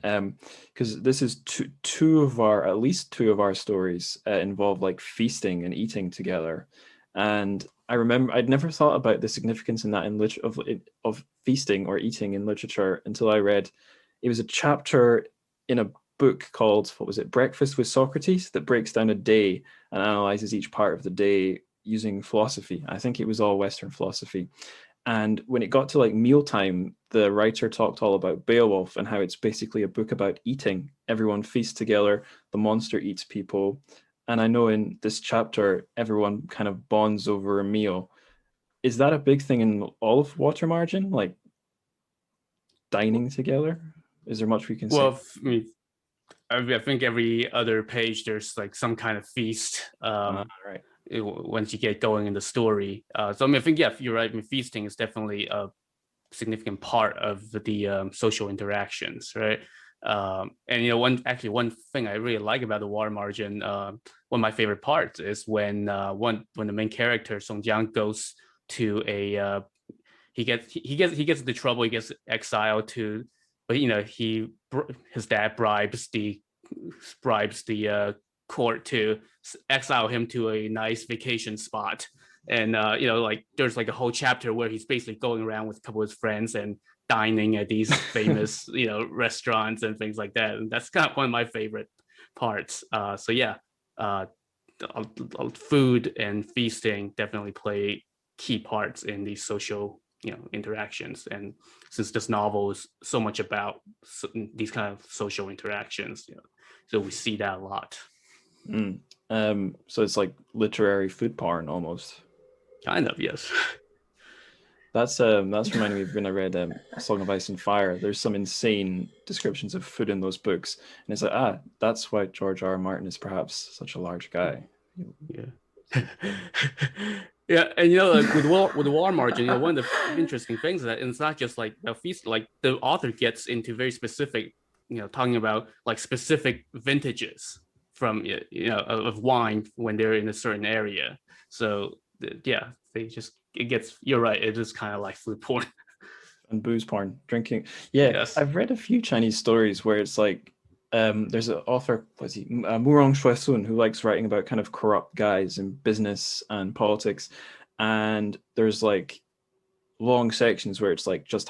because this is at least two of our stories involve like feasting and eating together, and I remember I'd never thought about the significance in that of feasting or eating in literature until I read it was a chapter in a book called, what was it, Breakfast with Socrates, that breaks down a day and analyzes each part of the day using philosophy. I think it was all Western philosophy. And when it got to like mealtime, the writer talked all about Beowulf and how it's basically a book about eating. Everyone feasts together, the monster eats people. And I know in this chapter, everyone kind of bonds over a meal. Is that a big thing in all of Water Margin? Like dining together? Is there much we can say? Well, I think every other page there's like some kind of feast. Right. Once you get going in the story. So I think, yeah, you're right. Feasting is definitely a significant part of the social interactions, right? And one thing I really like about the Water Margin, one of my favorite parts is when the main character Song Jiang goes to he gets into trouble, he gets exiled to, but his dad bribes the court to exile him to a nice vacation spot. And there's like a whole chapter where he's basically going around with a couple of his friends and dining at these famous restaurants and things like that. And that's kind of one of my favorite parts. Food and feasting definitely play key parts in these social interactions. And since this novel is so much about these kind of social interactions, so we see that a lot. So it's like literary food porn almost. Kind of, yes. That's reminding me of when I read Song of Ice and Fire. There's some insane descriptions of food in those books, and it's like, that's why George R. R. Martin is perhaps such a large guy. Yeah. Yeah, and with the Water Margin, one of the interesting things is that it's not just like a feast. Like the author gets into very specific, talking about like specific vintages from of wine when they're in a certain area. So yeah, you're right, it is kind of like food porn and booze porn, drinking. Yeah, yes. I've read a few Chinese stories where it's like there's an author, Murong Shuesun, who likes writing about kind of corrupt guys in business and politics, and there's like long sections where it's like just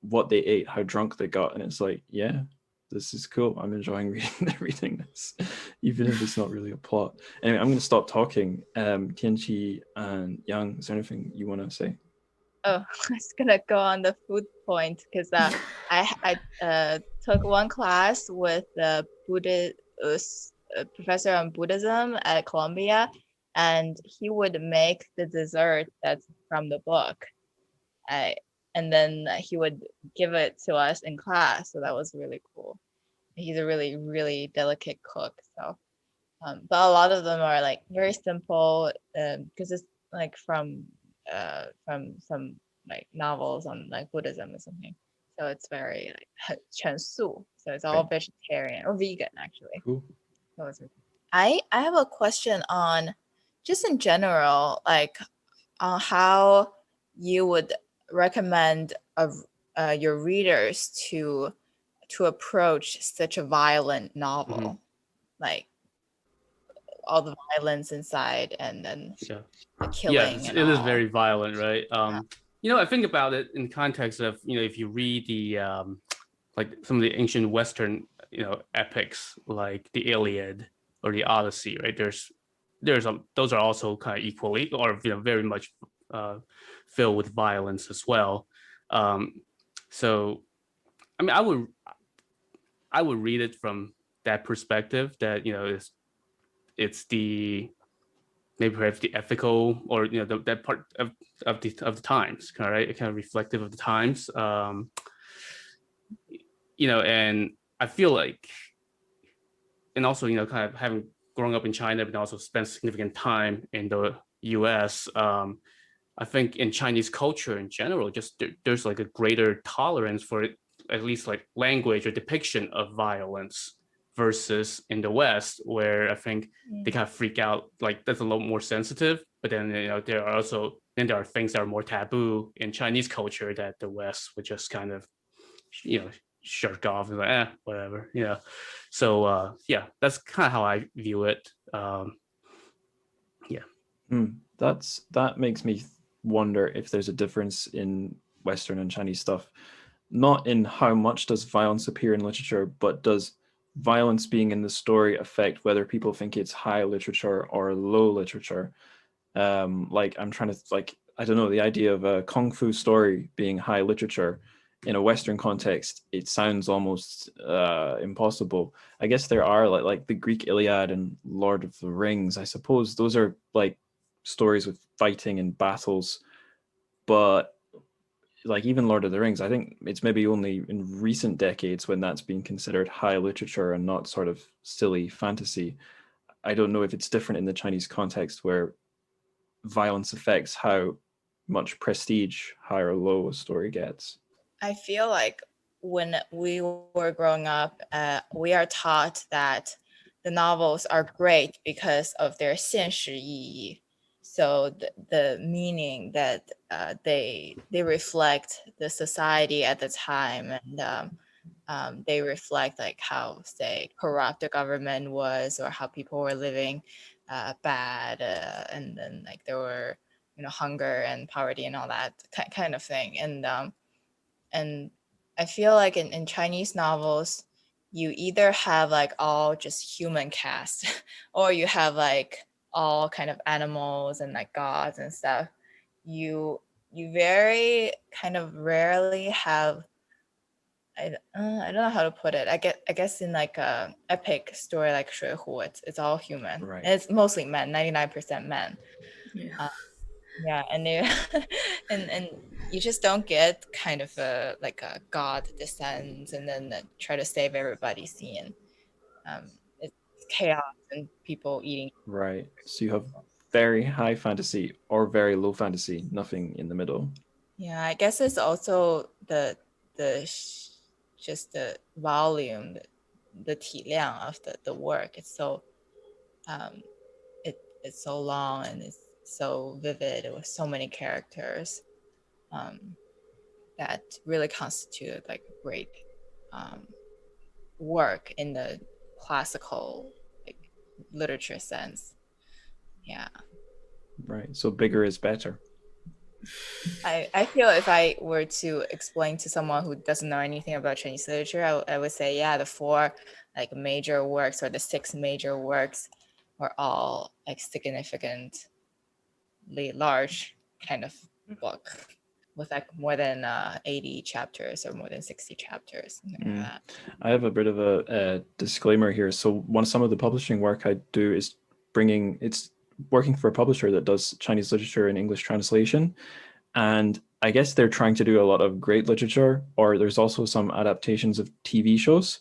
what they ate, how drunk they got, and it's like, yeah, this is cool. I'm enjoying reading this, even if it's not really a plot. Anyway, I'm going to stop talking. Tianqi and Yang, is there anything you want to say? Oh, I was gonna go on the food point because I took one class with the professor on Buddhism at Columbia, and he would make the dessert that's from the book, and then he would give it to us in class. So that was really cool. He's a really, really delicate cook. So, but a lot of them are like very simple because it's like from some like novels on like Buddhism or something. So it's very like 全素. So it's all vegetarian or vegan actually. Cool. So I have a question on just in general, like on how you would recommend your readers to approach such a violent novel, like all the violence inside and then the killing. Yeah, it is very violent, right? I think about it in context of if you read the like some of the ancient Western epics like the Iliad or the Odyssey, right? Those are also kind of equally or very much filled with violence as well. So I mean, I would read it from that perspective that it's the maybe perhaps the ethical or that part of the times, right? Kind of reflective of the times, and I feel like, and also, kind of having grown up in China, but also spent significant time in the US, I think in Chinese culture in general, just there's like a greater tolerance for it, at least like language or depiction of violence versus in the West, where I think they kind of freak out, like that's a lot more sensitive. But then there are things that are more taboo in Chinese culture that the West would just kind of shirk off and like whatever. So that's kind of how I view it. That makes me wonder if there's a difference in Western and Chinese stuff, not in how much does violence appear in literature, but does violence being in the story affect whether people think it's high literature or low literature? Like I'm trying to I don't know, the idea of a kung fu story being high literature in a Western context, it sounds almost impossible. I guess there are like the Greek Iliad and Lord of the Rings. I suppose those are like stories with fighting and battles, but like even Lord of the Rings, I think it's maybe only in recent decades when that's been considered high literature and not sort of silly fantasy. I don't know if it's different in the Chinese context where violence affects how much prestige high or low a story gets. I feel like when we were growing up, we are taught that the novels are great because of their 现实意义. So the meaning that they reflect the society at the time, and they reflect like how, say, corrupt the government was, or how people were living bad, and then like there were hunger and poverty and all that kind of thing. And I feel like in Chinese novels, you either have like all just human cast or you have like all kind of animals and like gods and stuff. You very kind of rarely have, I don't know how to put it. I guess in like a epic story like 水浒, it's all human. Right. And it's mostly men, 99% men. Yeah. Yeah, and they, and you just don't get kind of a god descends and then try to save everybody scene. It's chaos and people eating. Right. So you have very high fantasy or very low fantasy, nothing in the middle. Yeah, I guess it's also just the volume, the 体量 of the work. It's so it's so long and it's so vivid with so many characters. That really constituted like a great work in the classical like literature sense. Yeah, Right. So bigger is better. I feel if I were to explain to someone who doesn't know anything about Chinese literature, I would say, yeah, the 4 like major works or the 6 major works were all like significantly large kind of book with like more than 80 chapters or more than 60 chapters. Something like that. I have a bit of a disclaimer here. So some of the publishing work I do is it's working for a publisher that does Chinese literature and English translation. And I guess they're trying to do a lot of great literature, or there's also some adaptations of TV shows.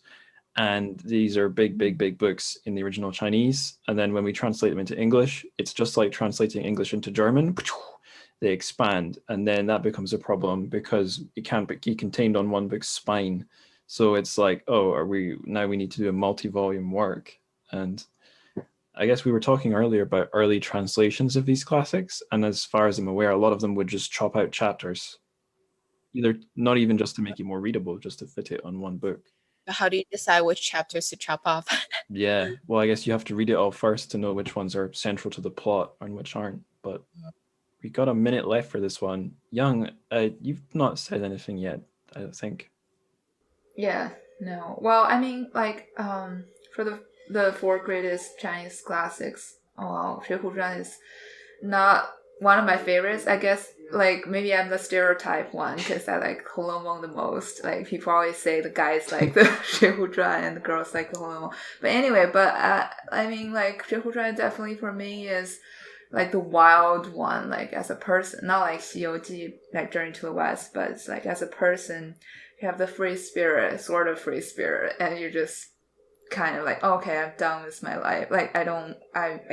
And these are big, big, big books in the original Chinese. And then when we translate them into English, it's just like translating English into German. They expand. And then that becomes a problem because it can't be contained on one book's spine. So it's like, oh, we need to do a multi-volume work. And I guess we were talking earlier about early translations of these classics. And as far as I'm aware, a lot of them would just chop out chapters, either not even just to make it more readable, just to fit it on one book. But how do you decide which chapters to chop off? Yeah, well, I guess you have to read it all first to know which ones are central to the plot and which aren't. But we got a minute left for this one. Young, you've not said anything yet, I don't think. Yeah, no. Well, I mean, like, for the 4 greatest Chinese classics, well, 水浒传 is not one of my favorites. I guess, like, maybe I'm the stereotype one because I like 红楼梦 the most. Like, people always say the guys like the 水浒传 and the girls like the 红楼梦. But anyway, I mean, like, 水浒传 definitely for me is like the wild one, like as a person, not like 西游记, like Journey to the West, but it's like as a person, you have the free spirit, sort of free spirit, and you just kind of like, okay, I'm done with my life. Like I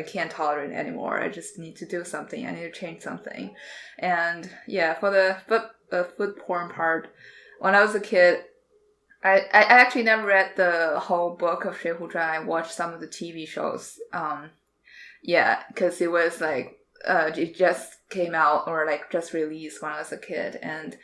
can't tolerate it anymore. I just need to do something. I need to change something. And yeah, for the food porn part, when I was a kid, I actually never read the whole book of 水浒传. I watched some of the TV shows. Yeah, because it was like it just came out or like just released when I was a kid, and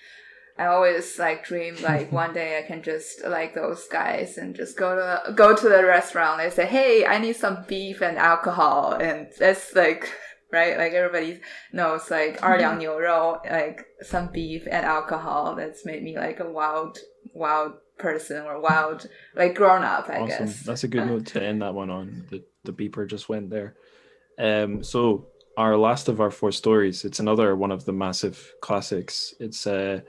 I always like dreamed like one day I can just like those guys and just go to the restaurant. They say, "Hey, I need some beef and alcohol," and that's like right, like everybody knows like 2两牛肉, like some beef and alcohol. That's made me like a wild person or wild like grown up. I Awesome. guess That's a good note to end that one on. The beeper just went there. So our last of our 4 stories, it's another one of the massive classics. It's I'm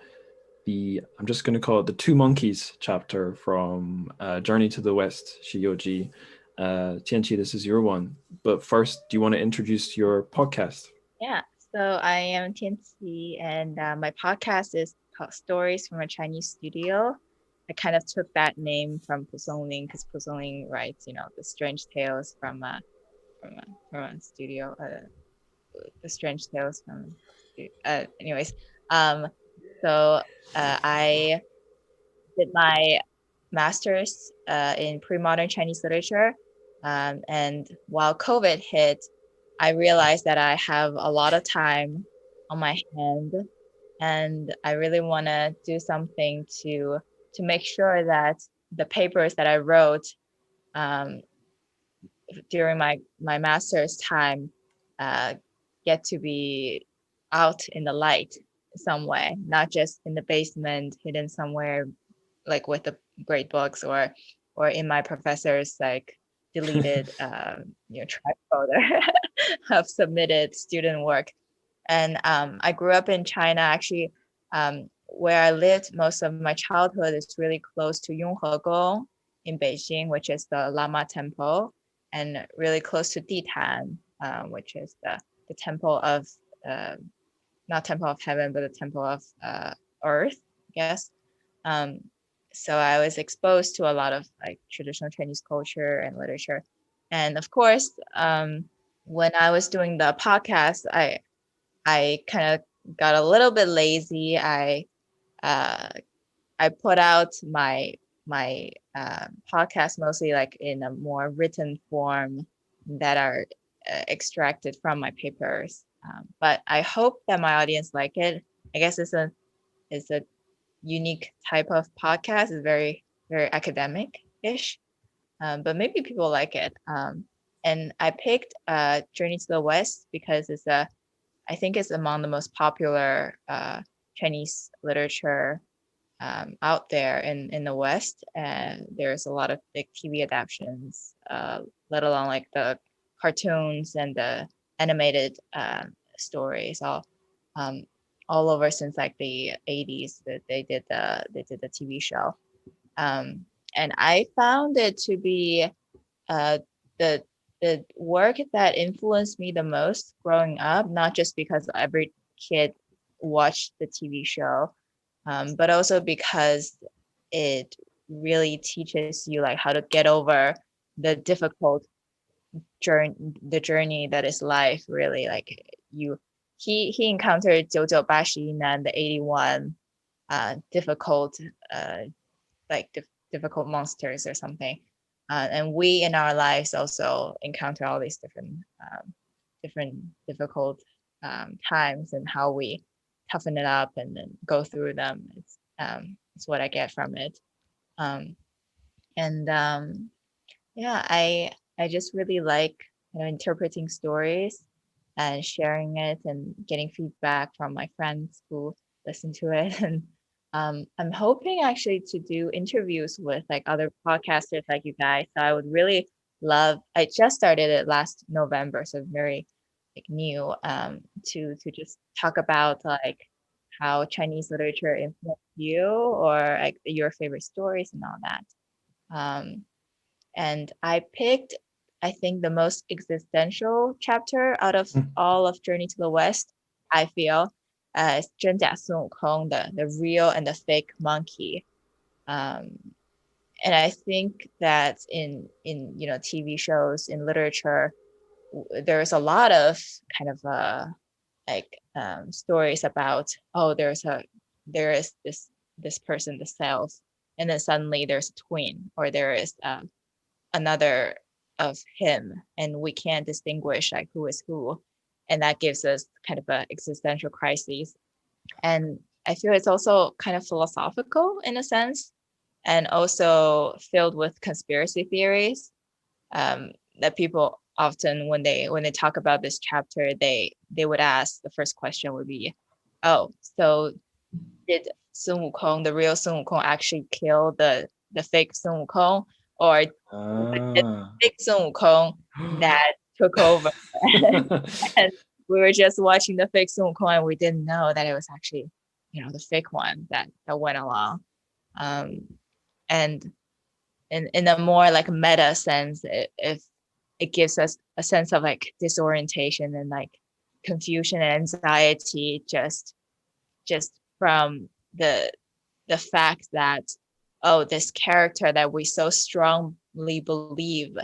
just going to call it the Two Monkeys chapter from Journey to the West, Shiyoji. Tianqi, this is your one. But first, do you want to introduce your podcast? Yeah, so I am Tianqi, and my podcast is called Stories from a Chinese Studio. I kind of took that name from Pusongling because Pusongling writes, the strange tales from a studio, the strange tales from. Anyways, so I did my master's in pre-modern Chinese literature, and while COVID hit, I realized that I have a lot of time on my hand, and I really want to do something to make sure that the papers that I wrote during my master's time get to be out in the light some way, not just in the basement, hidden somewhere, like with the grade books or in my professor's like deleted track folder of submitted student work. And I grew up in China, actually. Where I lived most of my childhood is really close to Yonghegong in Beijing, which is the Lama Temple, and really close to Ditan, which is the temple of not temple of heaven, but the temple of earth, I guess. So I was exposed to a lot of like traditional Chinese culture and literature, and of course, when I was doing the podcast, I kind of got a little bit lazy. I put out my podcast mostly like in a more written form that are extracted from my papers. But I hope that my audience like it. I guess it's a unique type of podcast. It's very very academic-ish, but maybe people like it. And I picked Journey to the West because I think it's among the most popular Chinese literature out there in the West, and there's a lot of big TV adaptations, let alone like the cartoons and the animated stories, all over since like the 80s that they did the TV show, and I found it to be the work that influenced me the most growing up, not just because every kid watched the TV show, but also because it really teaches you like how to get over the difficult journey that is life. Really, like he encountered 九九八十一难, the 81 difficult difficult monsters or something, and we in our lives also encounter all these different difficult times, and how we toughen it up and then go through them. It's what I get from it. Yeah, I just really like interpreting stories and sharing it and getting feedback from my friends who listen to it. And I'm hoping actually to do interviews with like other podcasters like you guys. So I would really love. I just started it last November, so very like new. To just talk about like how Chinese literature influenced you, or like your favorite stories and all that. And I picked, I think, the most existential chapter out of all of Journey to the West, I feel, is 真假孙悟空, the real and the fake monkey. And I think that in TV shows, in literature, there's a lot of kind of stories about, oh, there is this person, the self, and then suddenly there's a twin, or there is another of him, and we can't distinguish like who is who, and that gives us kind of an existential crisis. And I feel it's also kind of philosophical in a sense, and also filled with conspiracy theories, that people often, when they talk about this chapter, they would ask, the first question would be, oh, so did Sun Wukong, the real Sun Wukong, actually kill the fake Sun Wukong, or the fake Sun Wukong that took over? And we were just watching the fake Sun Wukong, and we didn't know that it was actually, the fake one that went along. And in a more like meta sense, if it gives us a sense of like disorientation and like confusion and anxiety, just from the fact that, oh, this character that we so strongly believe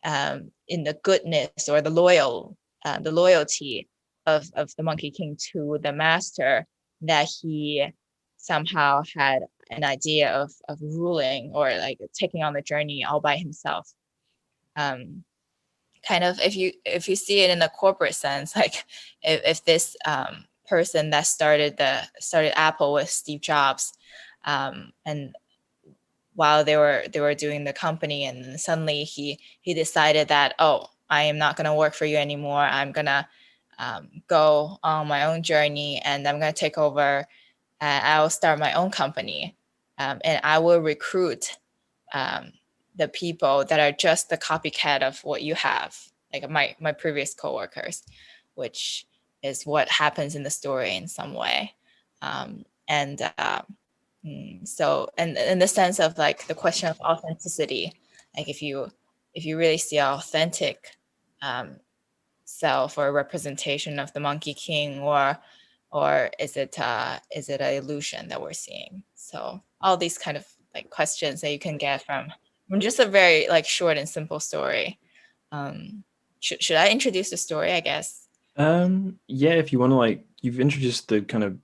in the goodness or the loyalty of the Monkey King to the master, that he somehow had an idea of ruling or like taking on the journey all by himself. Kind of, if you see it in a corporate sense, like if this person that started Apple with Steve Jobs, and while they were doing the company, and suddenly he decided that, oh, I am not going to work for you anymore. I'm going to go on my own journey, and I'm going to take over. I'll start my own company, and I will recruit the people that are just the copycat of what you have, like my previous coworkers, which is what happens in the story in some way. So, and in the sense of like the question of authenticity, like if you really see an authentic self or representation of the Monkey King, or is it an illusion that we're seeing? So all these kind of like questions that you can get from just a very like short and simple story. Should I introduce the story, I guess? Yeah, if you want to, like, you've introduced the kind of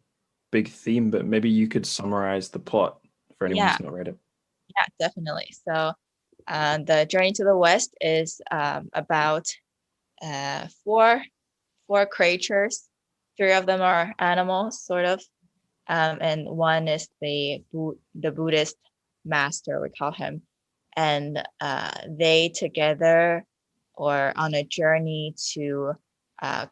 big theme, but maybe you could summarize the plot for anyone who's not read it. Yeah, definitely. So the Journey to the West is about four creatures. Three of them are animals, sort of, and one is the Buddhist master, we call him, and they together or on a journey to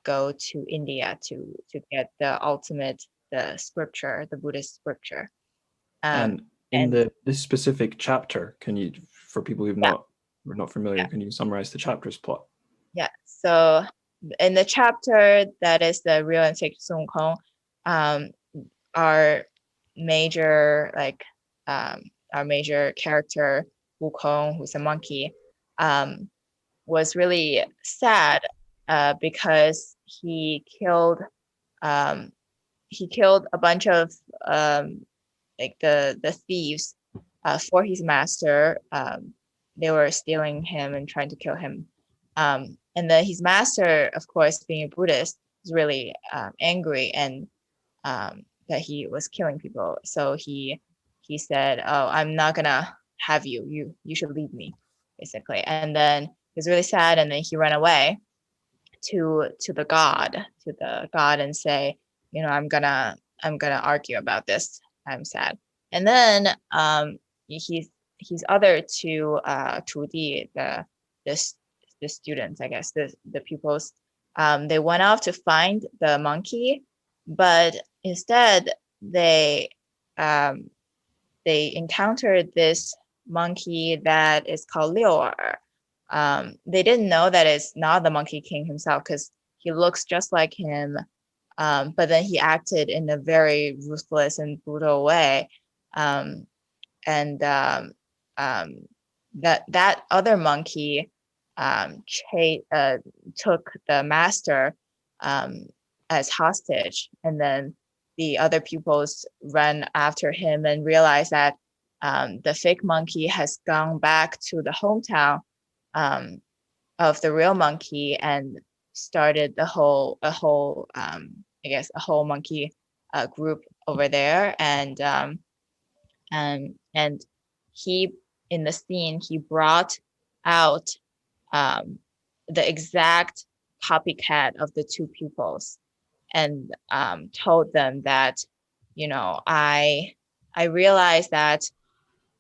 go to India to get the ultimate, the scripture, the Buddhist scripture. And in this specific chapter, can you, for people who are not familiar, can you summarize the chapter's plot? Yeah. So in the chapter that is the real and fake Sun Wukong, our major character Wukong, who's a monkey, was really sad because he killed a bunch of like the thieves for his master. They were stealing him and trying to kill him. And then his master, of course, being a Buddhist, was really angry and that he was killing people. So he said, "Oh, I'm not gonna have you. You should leave me," basically. And then he was really sad, and then he ran away to the god, and say, I'm gonna argue about this. I'm sad. And then his other two 徒弟, the students, I guess, the pupils, they went off to find the monkey, but instead they encountered this monkey that is called Liu'er. They didn't know that it's not the Monkey King himself because he looks just like him, but then he acted in a very ruthless and brutal way. That other monkey took the master as hostage, and then the other pupils ran after him and realized that the fake monkey has gone back to the hometown of the real monkey and started a whole monkey group over there. And he, in the scene, he brought out the exact copycat of the two pupils and told them that, I realized that,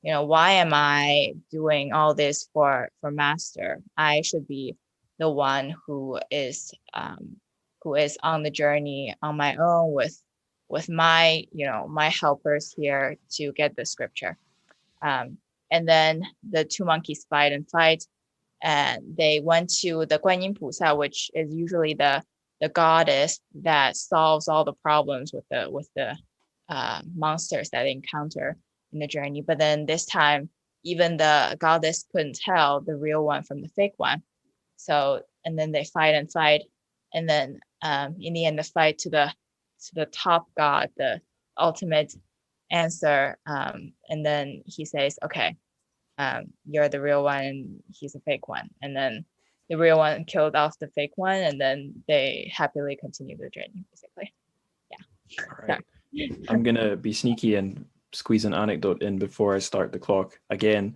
why am I doing all this for master? I should be the one who is on the journey on my own with my, my helpers here to get the scripture. And then the two monkeys fight, and they went to the Guanyin Pusa, which is usually the goddess that solves all the problems with the monsters that they encounter in the journey. But then this time, even the goddess couldn't tell the real one from the fake one. So, and then they fight, and then in the end, the fight to the top god, the ultimate answer. And then he says, "Okay, you're the real one, and he's a fake one." And then the real one killed off the fake one, and then they happily continue the journey, basically. Yeah. All right. I'm going to be sneaky and squeeze an anecdote in before I start the clock again.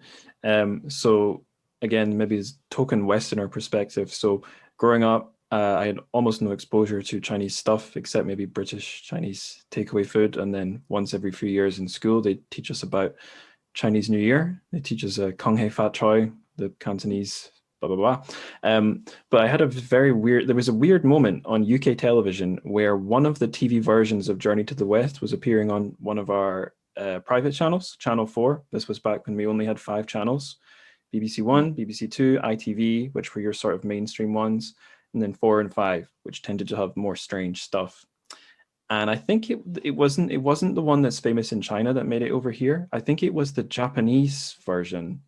So again, maybe it's token Westerner perspective. So growing up, I had almost no exposure to Chinese stuff except maybe British Chinese takeaway food. And then once every few years in school, they teach us about Chinese New Year. They teach us Kong Hei Fat Choi, the Cantonese blah, blah, blah. But I had there was a weird moment on UK television where one of the TV versions of Journey to the West was appearing on one of our private channels, Channel 4. This was back when we only had 5 channels, BBC 1, BBC 2, ITV, which were your sort of mainstream ones, and then 4 and 5, which tended to have more strange stuff. And I think it wasn't the one that's famous in China that made it over here. I think it was the Japanese version,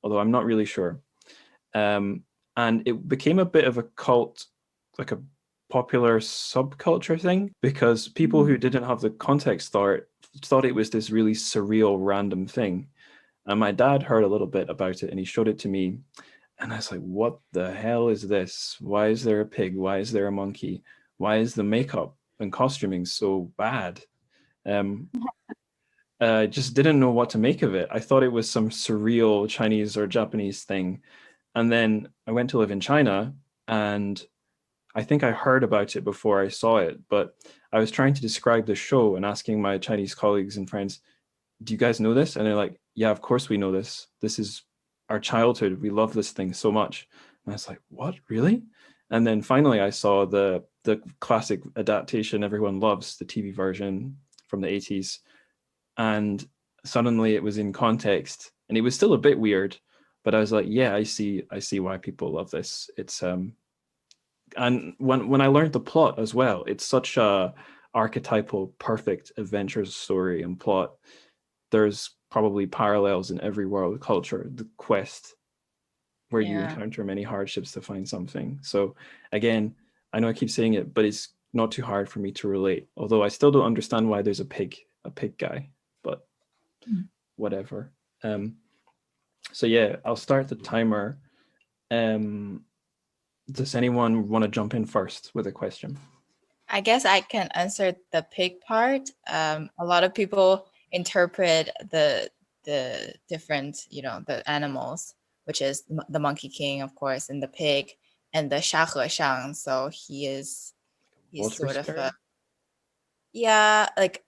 although I'm not really sure. And it became a bit of a cult, like a popular subculture thing, because people who didn't have the context thought it was this really surreal, random thing. And my dad heard a little bit about it and he showed it to me. And I was like, what the hell is this? Why is there a pig? Why is there a monkey? Why is the makeup and costuming so bad? I just didn't know what to make of it. I thought it was some surreal Chinese or Japanese thing. And then I went to live in China, and I think I heard about it before I saw it, but I was trying to describe the show and asking my Chinese colleagues and friends, do you guys know this? And they're like, yeah, of course we know this. This is our childhood. We love this thing so much. And I was like, what, really? And then finally I saw the classic adaptation everyone loves, the TV version from the 80s. And suddenly it was in context, and it was still a bit weird, but I was like, yeah, I see why people love this. It's and when I learned the plot as well, it's such a archetypal, perfect adventure story and plot. There's probably parallels in every world culture, the quest where you encounter many hardships to find something. So again, I know I keep saying it, but it's not too hard for me to relate. Although I still don't understand why there's a pig guy, but whatever. So yeah, I'll start the timer. Does anyone want to jump in first with a question? I guess I can answer the pig part. A lot of people interpret the different, the animals, which is the Monkey King, of course, and the pig, and the Sha He Shang. So he's sort of like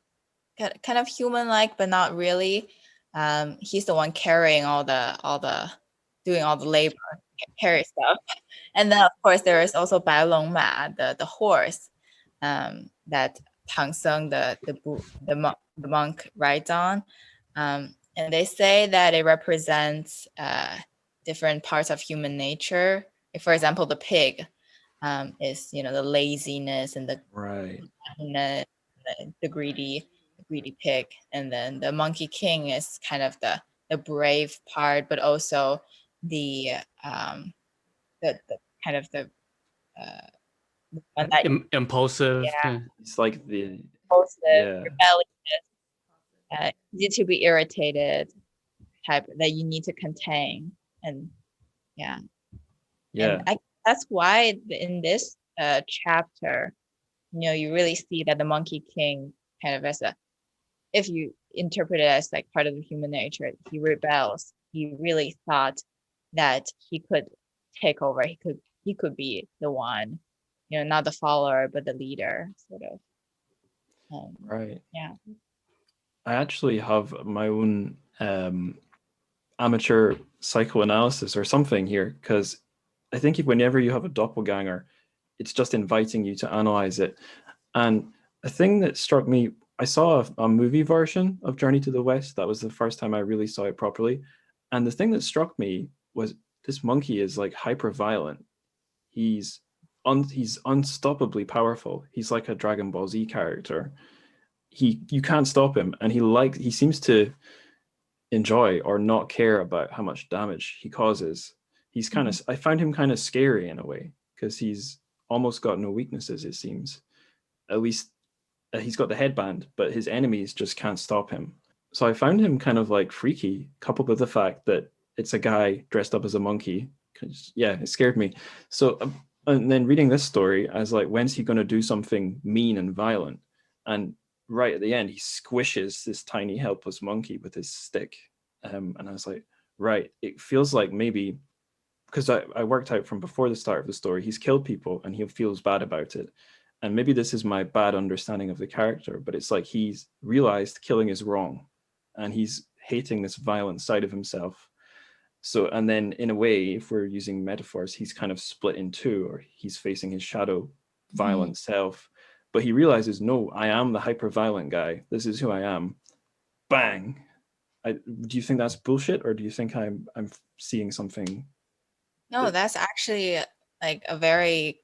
kind of human-like, but not really. He's the one carrying doing all the labor, carry stuff. And then of course there is also Bai Long Ma, the horse, that Tang Seng, the monk rides on. And they say that it represents different parts of human nature. Like, for example, the pig is, the laziness and the greedy pig, and then the Monkey King is kind of the brave part, but also the kind of the impulsive. It's like the impulsive, rebellious, easy to be irritated. type that you need to contain. And yeah. Yeah. And that's why in this chapter, you really see that the Monkey King kind of as if you interpret it as like part of the human nature, he rebels. He really thought that he could take over. He could be the one, not the follower, but the leader, sort of. Right. Yeah. I actually have my own amateur psychoanalysis or something here, because I think whenever you have a doppelganger, it's just inviting you to analyze it. And a thing that struck me, I saw a movie version of Journey to the West. That was the first time I really saw it properly. And the thing that struck me was this monkey is like hyper violent. He's unstoppably powerful. He's like a Dragon Ball Z character. You can't stop him, and he seems to enjoy or not care about how much damage he causes. He's kind of I found him kind of scary in a way, because he's almost got no weaknesses, it seems. At least he's got the headband, but his enemies just can't stop him. So I found him kind of like freaky, coupled with the fact that it's a guy dressed up as a monkey. Yeah, it scared me. So and then reading this story, I was like, when's he going to do something mean and violent? And right at the end, he squishes this tiny helpless monkey with his stick. And I was like, right, it feels like maybe, because I worked out from before the start of the story, he's killed people and he feels bad about it. And maybe this is my bad understanding of the character, but it's like he's realized killing is wrong and he's hating this violent side of himself. So, and then in a way, if we're using metaphors, he's kind of split in two, or he's facing his shadow violent self. But he realizes, no, I am the hyper violent guy. This is who I am. Bang. Do you think that's bullshit, or do you think I'm seeing something? No, that's actually like a very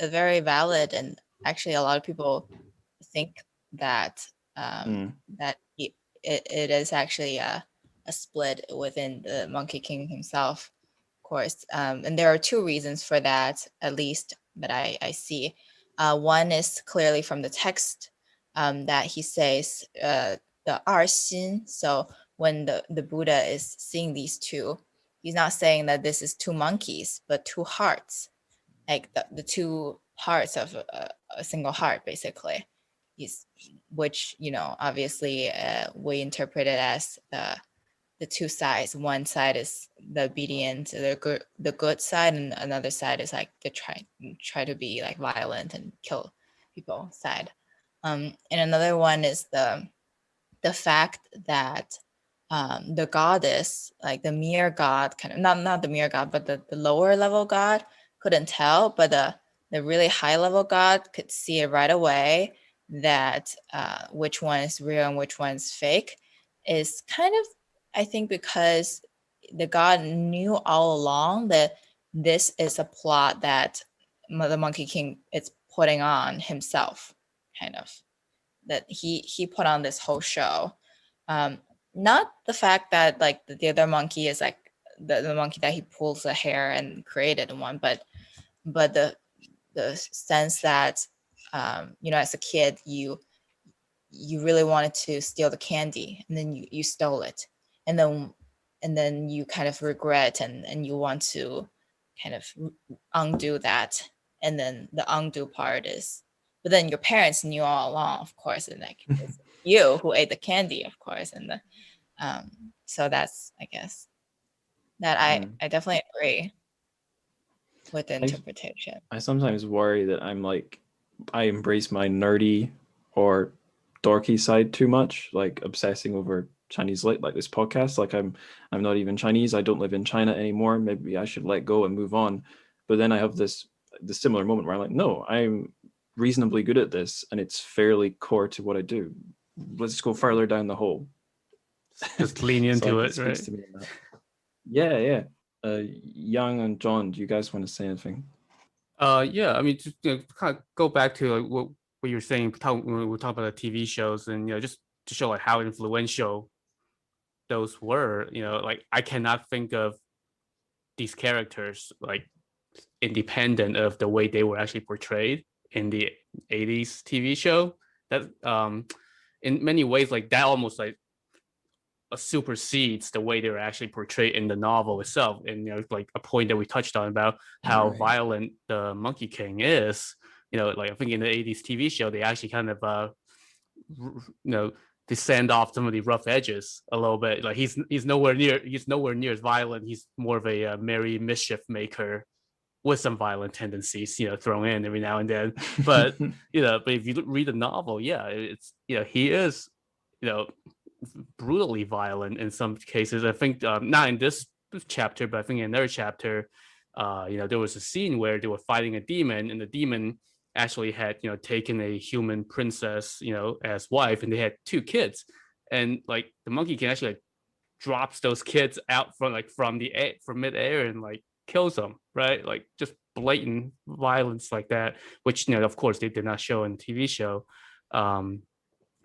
valid, and actually a lot of people think that that it is actually a split within the Monkey King himself, of course. And there are two reasons for that, at least that I see. One is clearly from the text that he says the Xin. So when the Buddha is seeing these two, he's not saying that this is two monkeys, but two hearts, like the two parts of a single heart, basically. Which obviously we interpret it as the two sides. One side is the obedient, the good side, and another side is like the try to be like violent and kill people side. And another one is the fact that the goddess, like the mere god, kind of not the mere god, but the lower level god couldn't tell, but the really high level god could see it right away, that which one is real and which one's fake, is kind of, I think, because the god knew all along that this is a plot that the Monkey King is putting on himself, kind of, that he put on this whole show. Not the fact that like the other monkey is like the monkey that he pulls the hair and created one, but the sense that as a kid you really wanted to steal the candy, and then you stole it, and then you kind of regret, and you want to kind of undo that, and then the undo part is, but then your parents knew all along, of course, and like it's you who ate the candy, of course, and so that's, I guess, that I definitely agree with the interpretation. I sometimes worry that I embrace my nerdy or dorky side too much, like obsessing over Chinese lit, like this podcast. Like I'm not even Chinese. I don't live in China anymore. Maybe I should let go and move on. But then I have the similar moment where I'm like, no, I'm reasonably good at this, and it's fairly core to what I do. Let's go further down the hole. Just lean into like, it, right? To me in that. Yeah. Yang and John, do you guys want to say anything? Yeah, I mean, just kind of go back to like what you were saying when we talk about the TV shows, and just to show like how influential those were. Like I cannot think of these characters like independent of the way they were actually portrayed in the 80s TV show. That in many ways, like that almost like supersedes the way they're actually portrayed in the novel itself. And like a point that we touched on about how violent the Monkey King is. Like I think in the 80s TV show, they actually kind of descend off some of the rough edges a little bit. Like he's nowhere near as violent. He's more of a merry mischief maker with some violent tendencies, thrown in every now and then. But but if you read the novel, it's he is brutally violent in some cases. I think not in this chapter, but I think in another chapter, there was a scene where they were fighting a demon, and the demon actually had taken a human princess as wife, and they had 2 kids, and like the Monkey King actually drops those kids out from midair and like kills them, right? Like just blatant violence like that, which of course they did not show in the TV show. I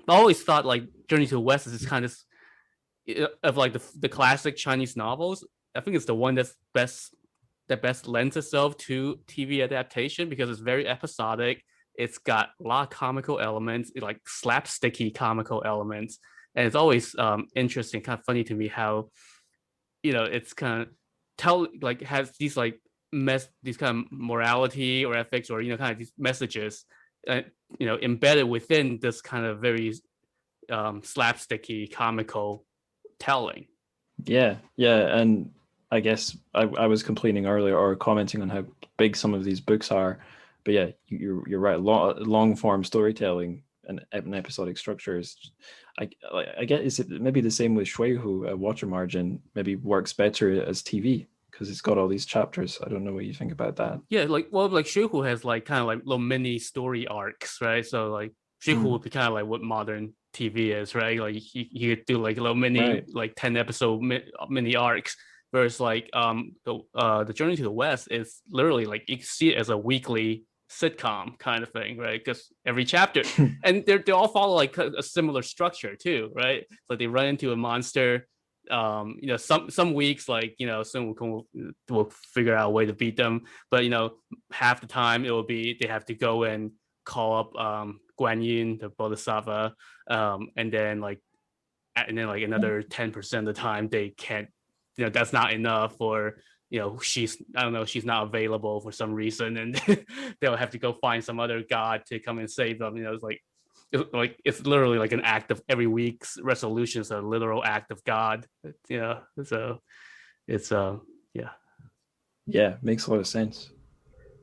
always thought like Journey to the West is kind of like the classic Chinese novels. I think it's the one that best lends itself to TV adaptation because it's very episodic. It's got a lot of comical elements, like slapsticky comical elements, and it's always interesting, kind of funny to me how it's kind of has these like these kind of morality or ethics or kind of these messages embedded within this kind of very slapsticky comical telling. Yeah, and I guess I was complaining earlier or commenting on how big some of these books are, but yeah, you're right. Long form storytelling and an episodic structure is, I get, is it maybe the same with Shuihu? Water Margin maybe works better as TV because it's got all these chapters. I don't know what you think about that. Yeah, like Shuihu has like kind of like little mini story arcs, right? So like Shuihu would be kind of like what modern TV is, right? Like you could do like a little mini like 10 episode mini arcs. Versus like the Journey to the West is literally like you can see it as a weekly sitcom kind of thing, right? Because every chapter and they all follow like a similar structure too, right? So they run into a monster. Some weeks like Sun Wukong will figure out a way to beat them, but half the time it will be they have to go and call up Guan Yin, the Bodhisattva, and then like another 10% of the time they can't. That's not enough, or she's not available for some reason, and they'll have to go find some other god to come and save them. It's literally like an act of every week's resolution is a literal act of God. So it's yeah, makes a lot of sense.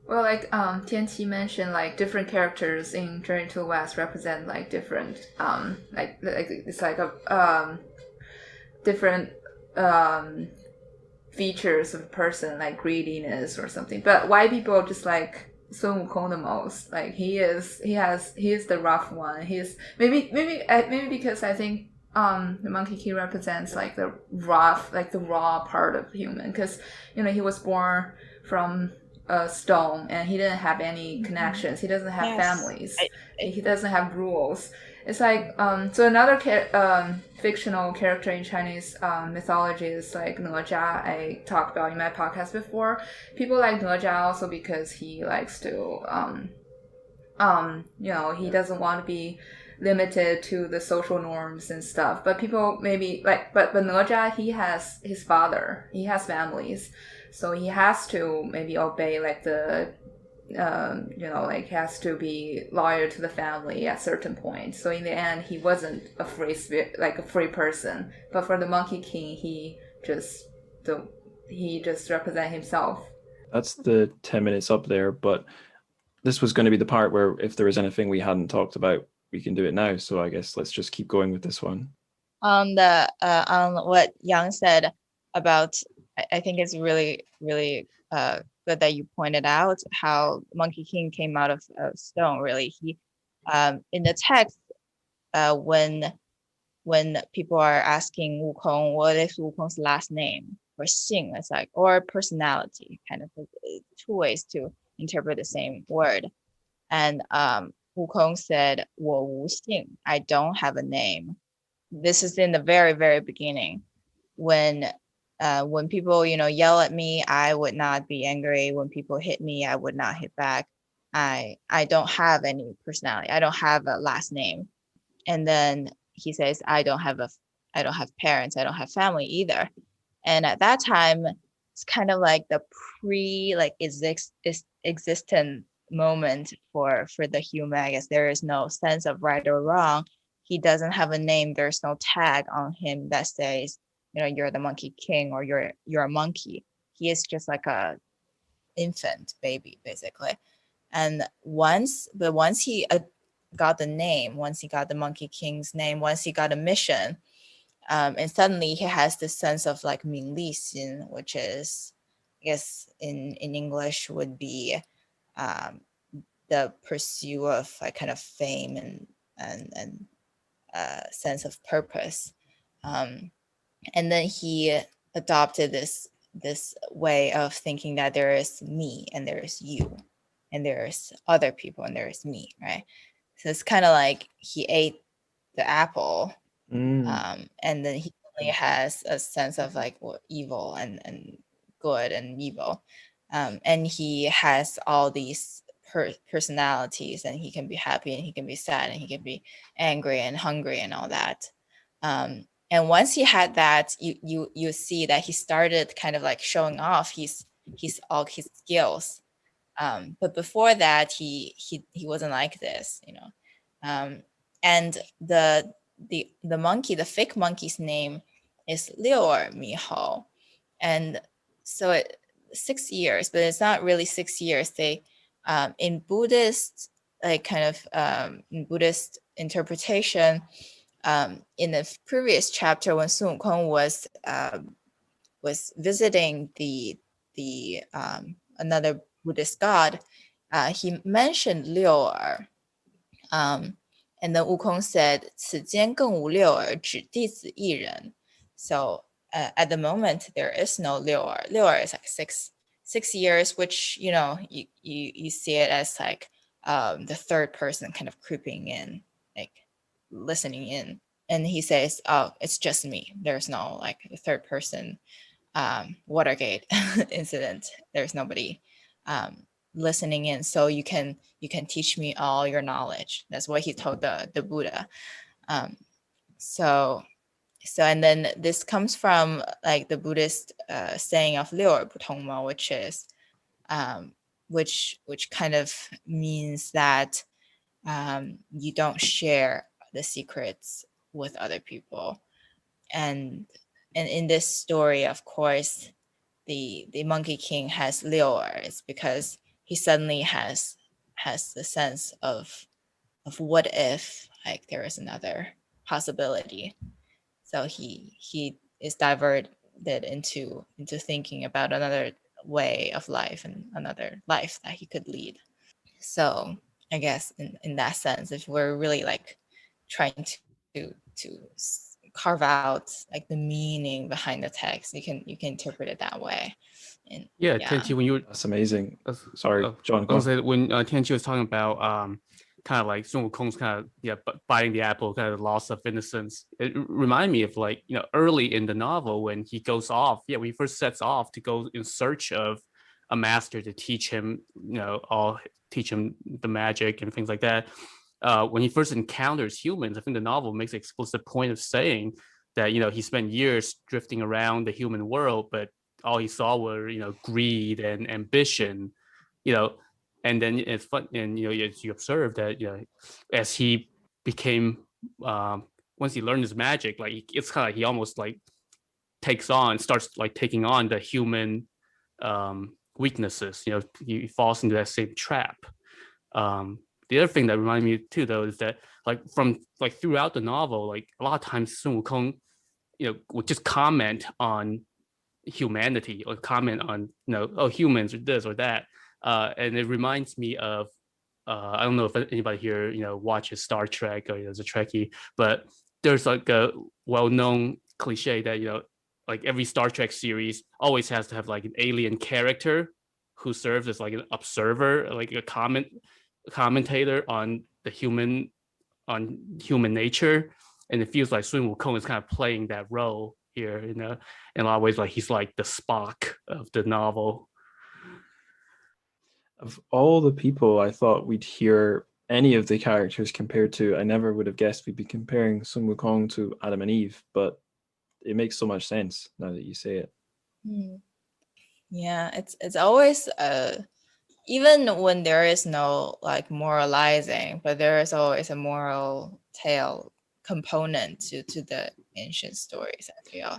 Well, like Tianqi mentioned, like different characters in Journey to the West represent like different like it's like a different features of a person, like greediness or something. But why people just like Sun Wukong the most? Like he is the rough one. He's maybe because I think the Monkey King represents like the rough, like the raw part of human, because he was born from a stone and he didn't have any connections. He doesn't have families. He doesn't have rules. It's like so another fictional character in Chinese mythology is like Ne Zha. I talked about in my podcast before. People like Ne Zha also because he likes to he doesn't want to be limited to the social norms and stuff. But people maybe like but Ne Zha, he has his father. He has families. So he has to maybe obey like the like has to be loyal to the family at certain points. So in the end, he wasn't a free person. But for the Monkey King, he just represent himself. That's the 10 minutes up there, but this was going to be the part where if there was anything we hadn't talked about, we can do it now. So I guess let's just keep going with this one. On what Yang said about, I think it's really, really good that you pointed out how Monkey King came out of stone. Really, he in the text when people are asking Wukong what is Wukong's last name or Xing, it's like or personality, kind of two ways to interpret the same word. And Wukong said, 我无姓, I don't have a name. This is in the very, very beginning. When people, yell at me, I would not be angry. When people hit me, I would not hit back. I don't have any personality. I don't have a last name. And then he says, I don't have I don't have parents, I don't have family either. And at that time, it's kind of like the existent moment for the human. I guess there is no sense of right or wrong. He doesn't have a name. There's no tag on him that says, you're the Monkey King or you're a monkey. He is just like a infant baby, basically. And once he got the name, once he got the Monkey King's name, once he got a mission, and suddenly he has this sense of like 名利心, which is, I guess in English would be the pursuit of like kind of fame and sense of purpose. And then he adopted this way of thinking that there is me and there is you and there's other people and there is me, right? So it's kind of like he ate the apple, and then he only has a sense of like evil and good and evil, and he has all these personalities, and he can be happy and he can be sad and he can be angry and hungry and all that. And once he had that, you see that he started kind of like showing off his all his skills. But before that, he wasn't like this, and the monkey, the fake monkey's name is Liu Miho. And so 6 years, but it's not really 6 years. They in Buddhist, like kind of in Buddhist interpretation, in the previous chapter when Sun Wukong was visiting the another Buddhist god, he mentioned Liu Er. And then Wukong said, 此间更无六儿，只弟子一人. So at the moment, there is no Liu Er. Liu Er is like 6 years, which, you see it as like the third person kind of creeping in, like listening in. And he says, oh, it's just me. There's no like third person Watergate incident. There's nobody listening in, so you can teach me all your knowledge. That's what he told the Buddha. So and then this comes from like the Buddhist saying of 六耳不同谋, which is which kind of means that you don't share the secrets with other people. And in this story, of course, the Monkey King has 六耳. It's because he suddenly has the sense of what if like there is another possibility. So he is diverted into thinking about another way of life and another life that he could lead. So I guess in that sense, if we're really like trying to carve out like the meaning behind the text, you can interpret it that way. And Tianqi, when you were That's amazing. Sorry, John, go on. when Tianqi was talking about kind of like Sun Wukong's kind of biting the apple, kind of loss of innocence, it reminded me of like early in the novel when he goes off, when he first sets off to go in search of a master to teach him teach him the magic and things like that. When he first encounters humans, I think the novel makes an explicit point of saying that he spent years drifting around the human world, but all he saw were greed and ambition, and then it's fun. And as you observe that as he became once he learned his magic, like it's kind of like he almost like starts like taking on the human weaknesses. He falls into that same trap. The other thing that reminded me too, though, is that like from like throughout the novel, like a lot of times Sun Wukong would just comment on humanity or comment on oh, humans or this or that, and it reminds me of I don't know if anybody here watches Star Trek or is a Trekkie, but there's like a well-known cliche that like every Star Trek series always has to have like an alien character who serves as like an observer, like a commentator on human nature. And it feels like Sun Wukong is kind of playing that role here, in a lot of ways. Like he's like the Spock of the novel. Of all the people I thought we'd hear any of the characters compared to, I never would have guessed we'd be comparing Sun Wukong to Adam and Eve. But it makes so much sense now that you say it. Yeah, it's always even when there is no like moralizing, but there is always a moral tale component to the ancient stories, I feel.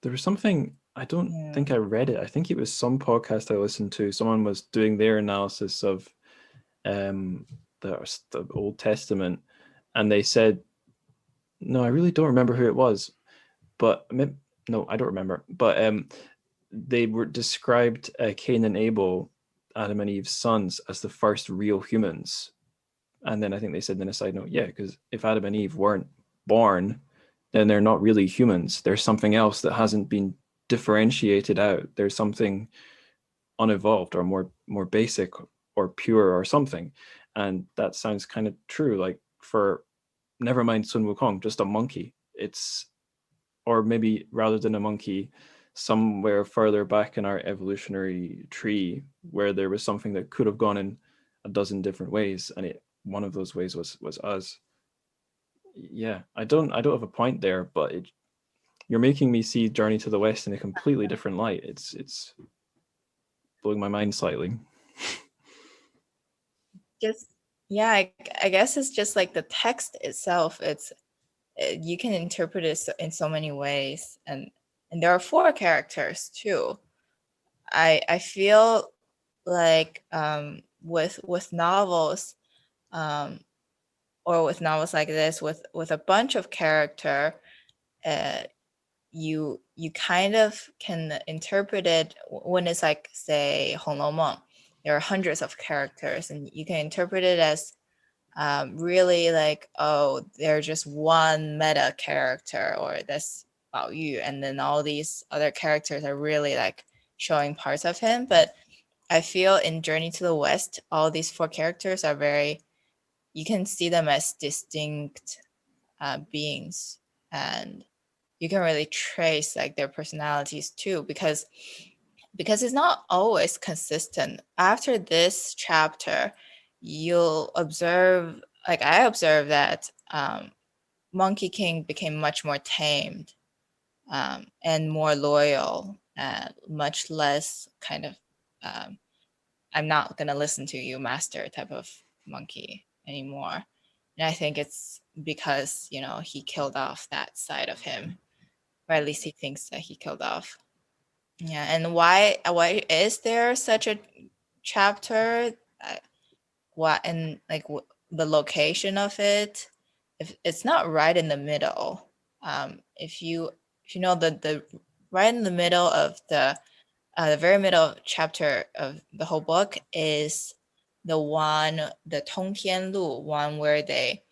There was something, I don't think I read it. I think it was some podcast I listened to. Someone was doing their analysis of the Old Testament, and they said, no, I really don't remember who it was, but no, I don't remember. But they were described Cain and Abel, Adam and Eve's sons, as the first real humans. And then I think they said in a side note, yeah, because if Adam and Eve weren't born, then they're not really humans. There's something else that hasn't been differentiated out. There's something unevolved or more basic or pure or something. And that sounds kind of true. Like, for never mind Sun Wukong, just a monkey. Or maybe rather than a monkey, somewhere further back in our evolutionary tree where there was something that could have gone in a dozen different ways, and one of those ways was us. Yeah, I don't have a point there, but you're making me see Journey to the West in a completely different light. It's blowing my mind slightly. I guess it's just like the text itself. You can interpret it in so many ways, and there are 4 characters too. I feel like with novels, or with novels like this, with a bunch of character, you kind of can interpret it when it's like, say, 红楼梦. There are hundreds of characters, and you can interpret it as really like, oh, they're just one meta character, or that's Bao Yu, and then all these other characters are really like showing parts of him. But I feel in Journey to the West, all these 4 characters are you can see them as distinct beings, and you can really trace like their personalities too, because it's not always consistent. After this chapter, you'll observe, like I observed, that Monkey King became much more tamed, and more loyal, and much less kind of I'm not going to listen to you, master, type of monkey anymore. And I think it's because, he killed off that side of him, or at least he thinks that he killed off. Yeah, and why is there such a chapter? What, and like the location of it? If it's not right in the middle, if you know the right in the middle of the very middle chapter of the whole book is the Tongtianlu one, where they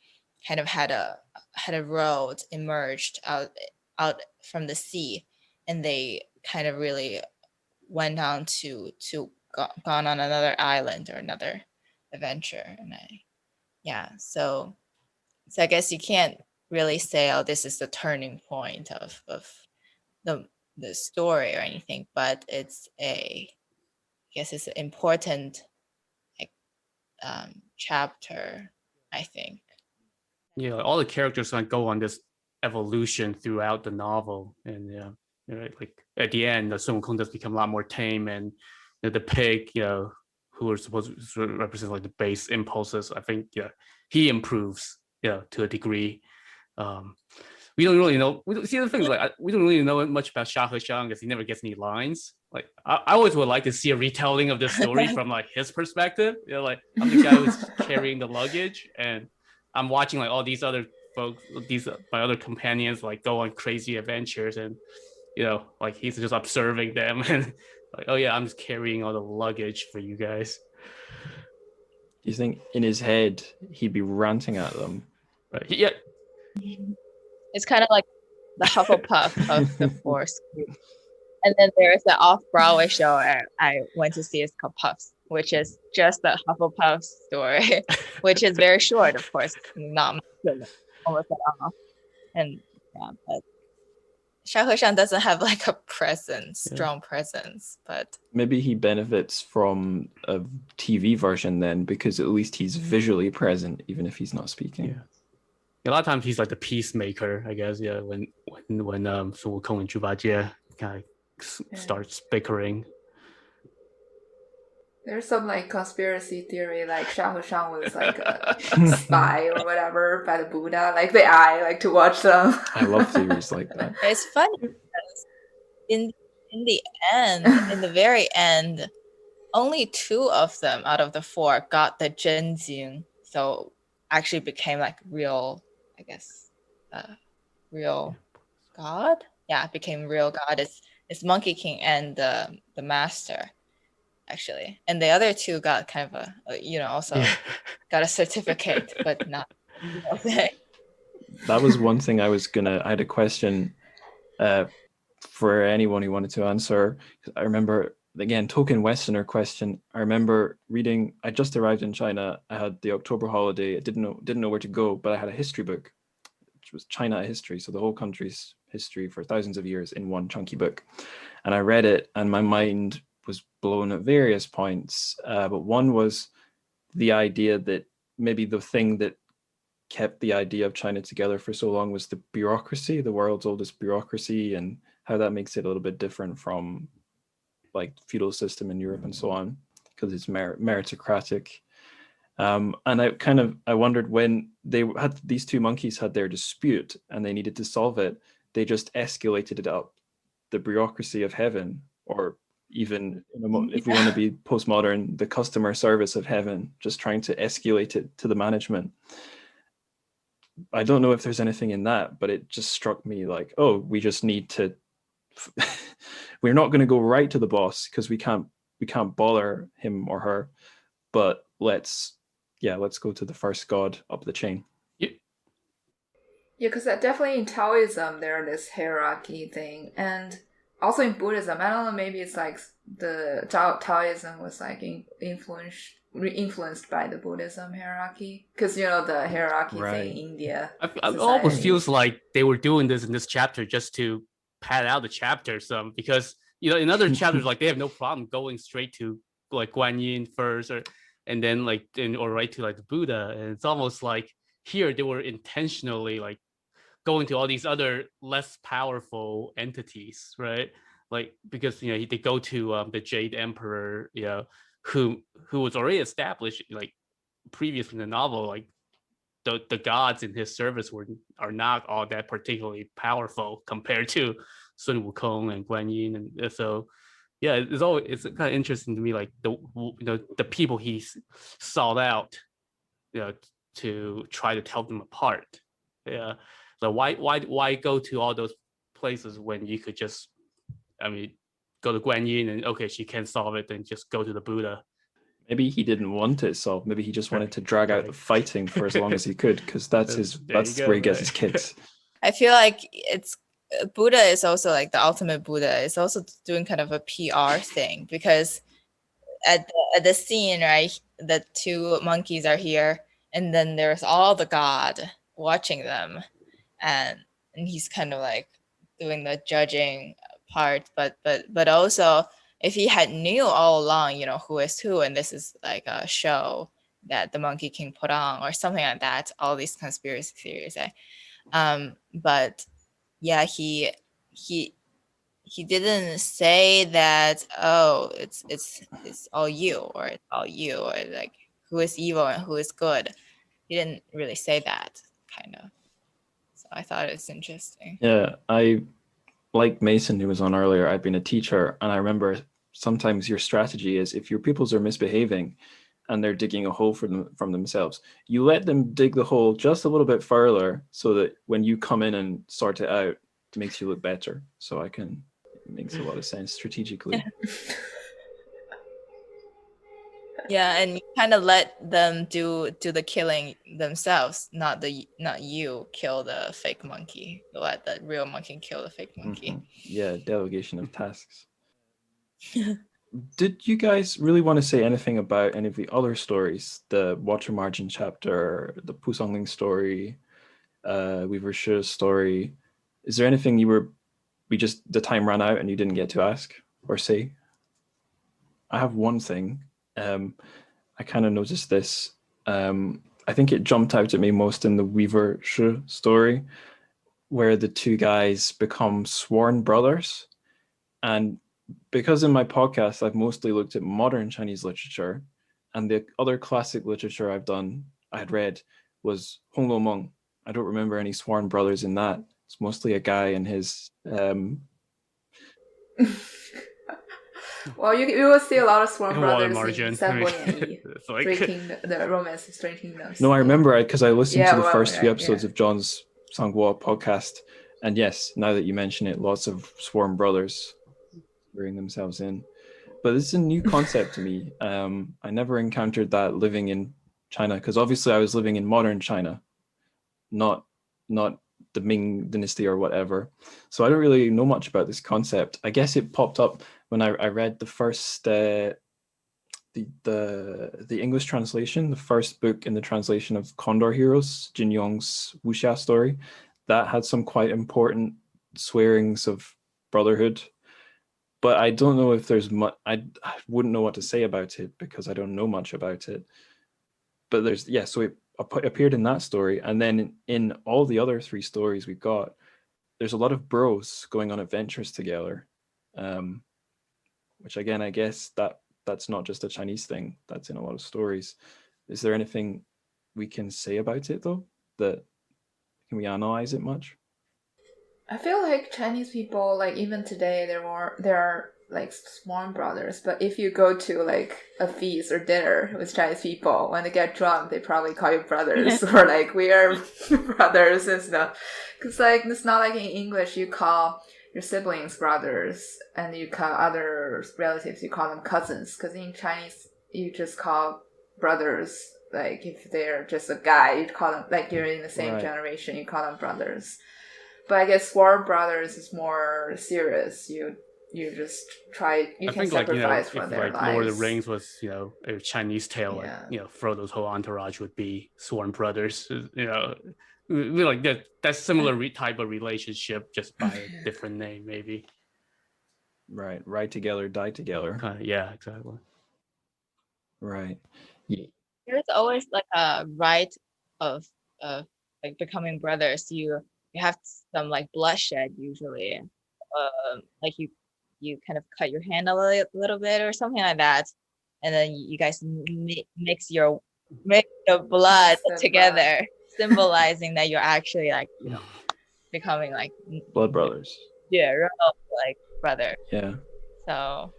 kind of had a road emerged out from the sea, and they kind of really went on to gone on another island or another adventure. And so I guess you can't really say, oh, this is the turning point of the story or anything, but it's I guess it's an important chapter, I think. Yeah, all the characters like go on this evolution throughout the novel, and like at the end, the Sun Wukong does become a lot more tame, and the pig, who are supposed to represent like the base impulses, I think he improves to a degree. We don't really know. See, the thing is, like, we don't really know much about Sha He because he never gets any lines. Like, I always would like to see a retelling of this story from like his perspective. Like, I'm the guy who's carrying the luggage, and I'm watching like all these other folks, my other companions, like go on crazy adventures, and like he's just observing them, and like, oh yeah, I'm just carrying all the luggage for you guys. Do you think in his head he'd be ranting at them? Right? Yeah. It's kind of like the Hufflepuff of the Force group. And then there's the off-Broadway show I went to see. It's called Puffs, which is just the Hufflepuff story, which is very short, of course, not almost at all. And but Sha He doesn't have like a presence, strong presence, but maybe he benefits from a TV version then, because at least he's visually present, even if he's not speaking. a lot of times he's like the peacemaker, I guess. Yeah, when Sun Wukong and Zhuge Jie kind of starts bickering. There's some like conspiracy theory, like Xiao Shang was like a spy or whatever by the Buddha. Like I like to watch them. I love theories like that. It's funny because in the end, in the very end, only 2 of them out of the 4 got the Zhenjing, so actually became like real, I guess, real god. Yeah, became real god. It's Monkey King and the Master, actually, and the other 2 got kind of also got a certificate, but not. That was one thing I had a question for anyone who wanted to answer. I remember, again, token Westerner question. I remember reading, I just arrived in China. I had the October holiday. I didn't know where to go, but I had a history book, which was China history. So the whole country's history for thousands of years in one chunky book. And I read it and my mind was blown at various points. But one was the idea that maybe the thing that kept the idea of China together for so long was the bureaucracy, the world's oldest bureaucracy, and how that makes it a little bit different from like feudal system in Europe and so on, because it's meritocratic. And I wondered, when they had these 2 monkeys had their dispute and they needed to solve it, they just escalated it up the bureaucracy of heaven, or even if we want to be postmodern, the customer service of heaven, just trying to escalate it to the management. I don't know if there's anything in that, but it just struck me like, oh, we just need to we're not going to go right to the boss because we can't bother him or her, but let's go to the first god up the chain. Yeah, because definitely in Taoism there's this hierarchy thing, and also in Buddhism, I don't know, maybe it's like the Taoism was like influenced by the Buddhism hierarchy, because the hierarchy thing in India. It almost feels like they were doing this in this chapter just to pad out the chapter some, because in other chapters like they have no problem going straight to like Guan Yin first, and then or right to like the Buddha, and it's almost like here they were intentionally like going to all these other less powerful entities, right? Like because they go to the Jade Emperor, who was already established like previous in the novel, like the gods in his service are not all that particularly powerful compared to Sun Wukong and Guan Yin, and so it's kind of interesting to me, like the people he sought out, to try to tell them apart. Yeah, so why go to all those places when you could just, go to Guan Yin and okay, she can't solve it, then just go to the Buddha. Maybe he didn't want it solved. Maybe he just wanted to drag out the fighting for as long as he could, because that's where he gets his kicks. I feel like Buddha is also like the ultimate Buddha is also doing kind of a PR thing, because at the scene, right, the 2 monkeys are here, and then there's all the god watching them, and he's kind of like doing the judging part, but also if he had knew all along, who is who, and this is like a show that the Monkey King put on or something like that, all these conspiracy theories, but yeah, he didn't say that, oh, it's all you, or it's all you, or like who is evil and who is good. He didn't really say that, kind of. So I thought it was interesting. Yeah, I, like Mason, who was on earlier, I've been a teacher, and I remember sometimes your strategy is, if your pupils are misbehaving and they're digging a hole from themselves, you let them dig the hole just a little bit further, so that when you come in and sort it out, it makes you look better. So it makes a lot of sense strategically. Yeah, and you kind of let them do the killing themselves, not you kill the fake monkey. You let the real monkey kill the fake monkey. Mm-hmm. Yeah, delegation of tasks. Did you guys really want to say anything about any of the other stories? The Water Margin chapter, the Pusongling story, Weaver Shi's story. Is there anything the time ran out and you didn't get to ask or say? I have one thing. I kind of noticed this. I think it jumped out at me most in the Weaver Shi story, where the two guys become sworn brothers. And because in my podcast, I've mostly looked at modern Chinese literature, and the other classic literature I had read was Hong Lo Meng. I don't remember any sworn brothers in that. It's mostly a guy and his Well, you will see a lot of sworn Water brothers margin. in Sanbo Yi, It's like, the romance of Three Kingdoms. No, I remember because I listened Yeah, to the well, first few right, episodes yeah. of John's Sanghua podcast, and yes, now that you mention it, lots of sworn brothers bring themselves in. But this is a new concept to me. I never encountered that living in China, because obviously I was living in modern China, not the Ming Dynasty or whatever. So I don't really know much about this concept. I guess it popped up when I read the first the English translation, the first book in the translation of Condor Heroes, Jin Yong's wuxia story. That had some quite important swearings of brotherhood. But I don't know if there's much. I wouldn't know what to say about it because I don't know much about it. But so it appeared in that story, and then in all the other three stories we've got, there's a lot of bros going on adventures together, which again, I guess that's not just a Chinese thing. That's in a lot of stories. Is there anything we can say about it though? Can we analyze it much? I feel like Chinese people, like even today, there are like sworn brothers. But if you go to like a feast or dinner with Chinese people, when they get drunk, they probably call you brothers or like we are brothers and stuff. Because like it's not like in English you call your siblings brothers and you call other relatives you call them cousins. Because in Chinese you just call brothers. Like if they're just a guy, you call them like you're in the same generation, you call them brothers. But I guess sworn brothers is more serious. You just try. You can sacrifice for their lives. Lord of the Rings was a Chinese tale. Yeah. Like Frodo's whole entourage would be sworn brothers. Like that similar type of relationship, just by a different name, maybe. Right, ride together, die together. Yeah, exactly. Right. There's always like a rite of like becoming brothers. You have some like bloodshed usually, like you kind of cut your hand a little bit or something like that, and then you guys mix your blood together, symbolizing that you're actually like becoming like blood brothers. Yeah, real like brother. Yeah. So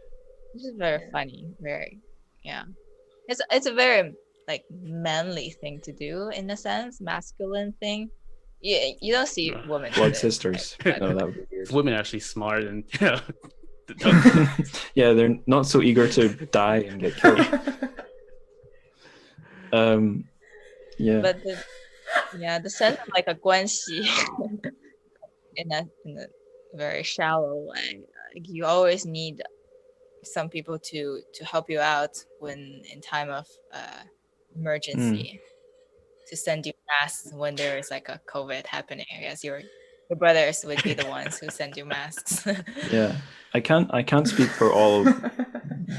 this is very funny. It's a very like manly thing to do in a sense, masculine thing. Yeah, you don't see women blood sisters. No, that would be weird. Women are actually smart and yeah, they're not so eager to die and get killed. Yeah. But the sense of like a guanxi in a very shallow way. Like you always need some people to help you out when in time of emergency, to send you masks when there is like a COVID happening. I guess your brothers would be the ones who send you masks. Yeah, I can't speak for all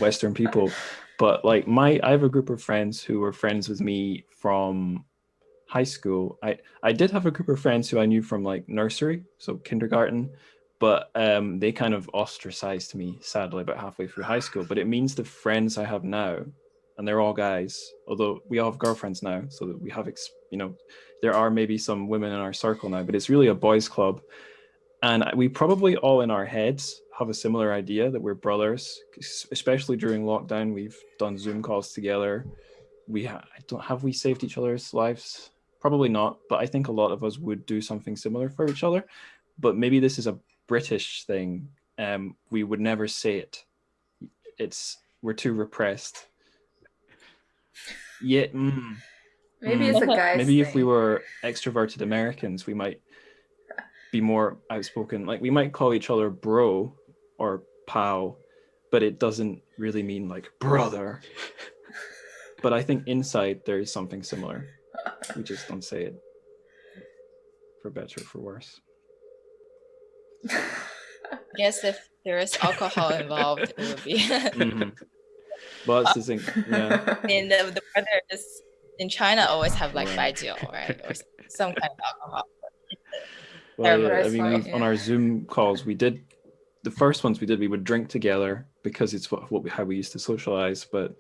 Western people, but like I have a group of friends who were friends with me from high school. I did have a group of friends who I knew from like nursery, so kindergarten, but they kind of ostracized me sadly about halfway through high school. But it means the friends I have now, and they're all guys, although we all have girlfriends now, so that we have there are maybe some women in our circle now, but it's really a boys club. And we probably all in our heads have a similar idea that we're brothers, especially during lockdown. We've done Zoom calls together. Have we saved each other's lives? Probably not, but I think a lot of us would do something similar for each other. But maybe this is a British thing. We would never say it. We're too repressed. Yeah. Maybe it's a guy's Maybe thing. if we were extroverted Americans, we might be more outspoken. Like we might call each other bro or pal, but it doesn't really mean like brother. But I think inside there is something similar. We just don't say it. For better or for worse. Yes, if there is alcohol involved, it would be. Well, it's the thing. Yeah. And the brother is in China always have like Right. baijiu, right, or some kind of alcohol. Well, Terrible. yeah, I That's mean, funny, on yeah. our Zoom calls, we did the first ones we did. We would drink together because it's how we used to socialize, but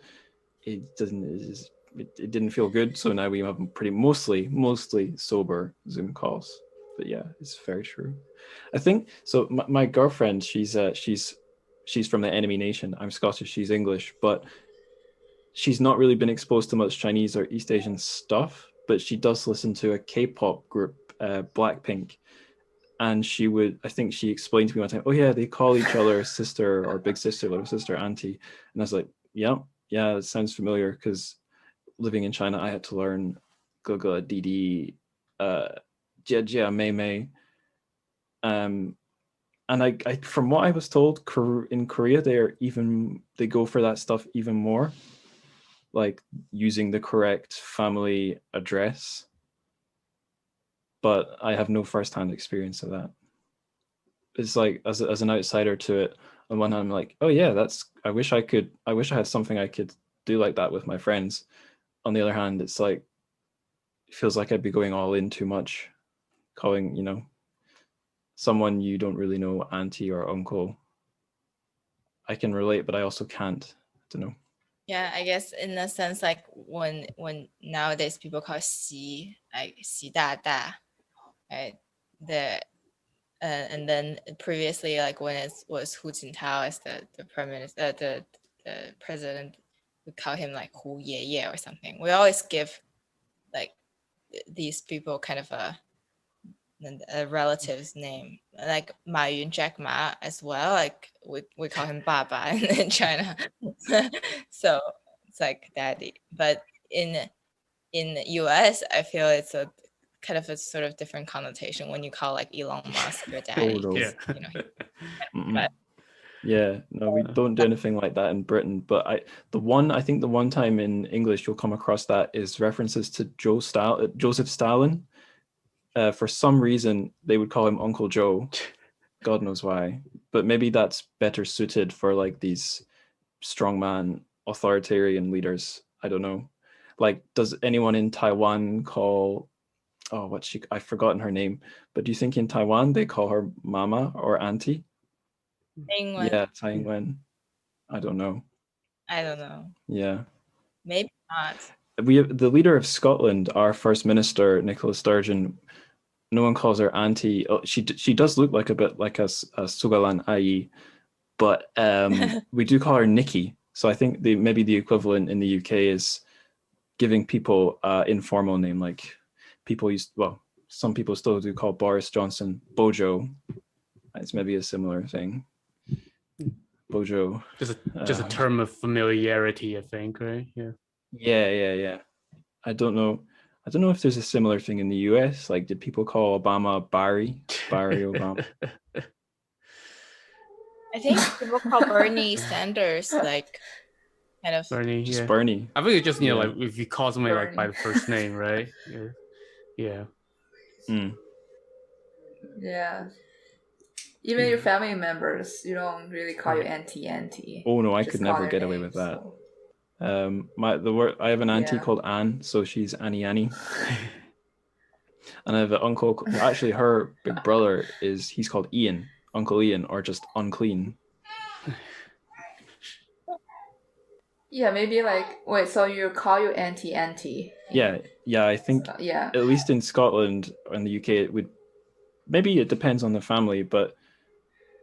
it didn't feel good. So now we have mostly sober Zoom calls. But yeah, it's very true. I think so. My girlfriend, she's from the enemy nation. I'm Scottish. She's English, but she's not really been exposed to much Chinese or East Asian stuff. But she does listen to a K-pop group, Blackpink, and I think she explained to me one time, oh yeah, they call each other sister or big sister, little sister, auntie. And I was like, yeah, it sounds familiar, because living in China, I had to learn Gogo, Didi, Jia Jia, Mei Mei. And I from what I was told, in Korea, they go for that stuff even more, like using the correct family address. But I have no firsthand experience of that. It's like, as an outsider to it, on one hand, I'm like, oh yeah, I wish I had something I could do like that with my friends. On the other hand, it's like, it feels like I'd be going all in too much, calling, someone you don't really know auntie or uncle. I can relate, but I also can't. I don't know. Yeah, I guess in a sense, like when nowadays people call xi, like xi da da, right? And then previously, like when it was Hu Jintao as the prime minister, the president, we call him like Hu Ye Ye or something. We always give like these people kind of a relative's name, like Ma Yun, Jack Ma as well. Like we call him Baba in China. So it's like daddy. But in the US, I feel it's a kind of a sort of different connotation when you call like Elon Musk your daddy. no. 'cause, but Yeah, no, we don't do anything like that in Britain. But I think the one time in English you'll come across that is references to Joseph Stalin. For some reason, they would call him Uncle Joe. God knows why. But maybe that's better suited for like these strongman authoritarian leaders. I don't know. Like, does anyone in Taiwan call, I've forgotten her name, but do you think in Taiwan they call her mama or auntie? Yeah, Tsai Ing-wen. I don't know. I don't know. Yeah. Maybe not. We have the leader of Scotland, our First Minister, Nicola Sturgeon. No one calls her auntie. Oh, she does look like a bit like a Sugalan Ai, but we do call her Nikki. So I think maybe the equivalent in the UK is giving people informal name, like some people still do call Boris Johnson Bojo. It's maybe a similar thing. Bojo. Just a term of familiarity, I think, right? Yeah. Yeah. I don't know if there's a similar thing in the US. Like, did people call Obama Barry Obama? I think people call Bernie Sanders like kind of Bernie, Just yeah. Bernie. I think it's just, Yeah. like if you call somebody like by Bernie. the first name, right? Yeah. Yeah. Even your family members, you don't really call you auntie. Oh no, I Just could call never their get away name, with that. so. I have an auntie Yeah. called Anne, so she's Annie. And I have an uncle. Actually, her big brother he's called Ian, Uncle Ian, or just Unclean. Yeah, maybe like wait. So you call you auntie? Yeah. I think Yeah. at least in Scotland and the UK, it would. Maybe it depends on the family, but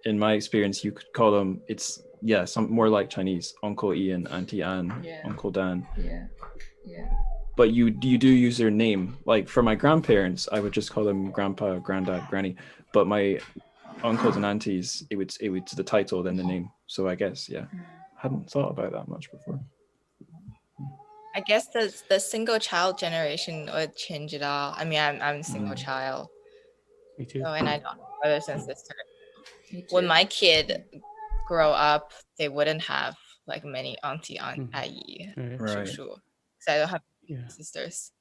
in my experience, you could call them. It's some more like Chinese. Uncle Ian, Auntie Anne, Yeah. Uncle Dan. Yeah. But you do use their name. Like for my grandparents, I would just call them grandpa, granddad, granny. But my uncles and aunties, it would the title then the name. So I guess I hadn't thought about that much before. I guess the single child generation would change it all. I mean, I'm a single child. Me too. So, and I don't have brothers and sisters. Me too. When my kid grow up, they wouldn't have like many auntie, ayi, Right. because I don't have Yeah. sisters.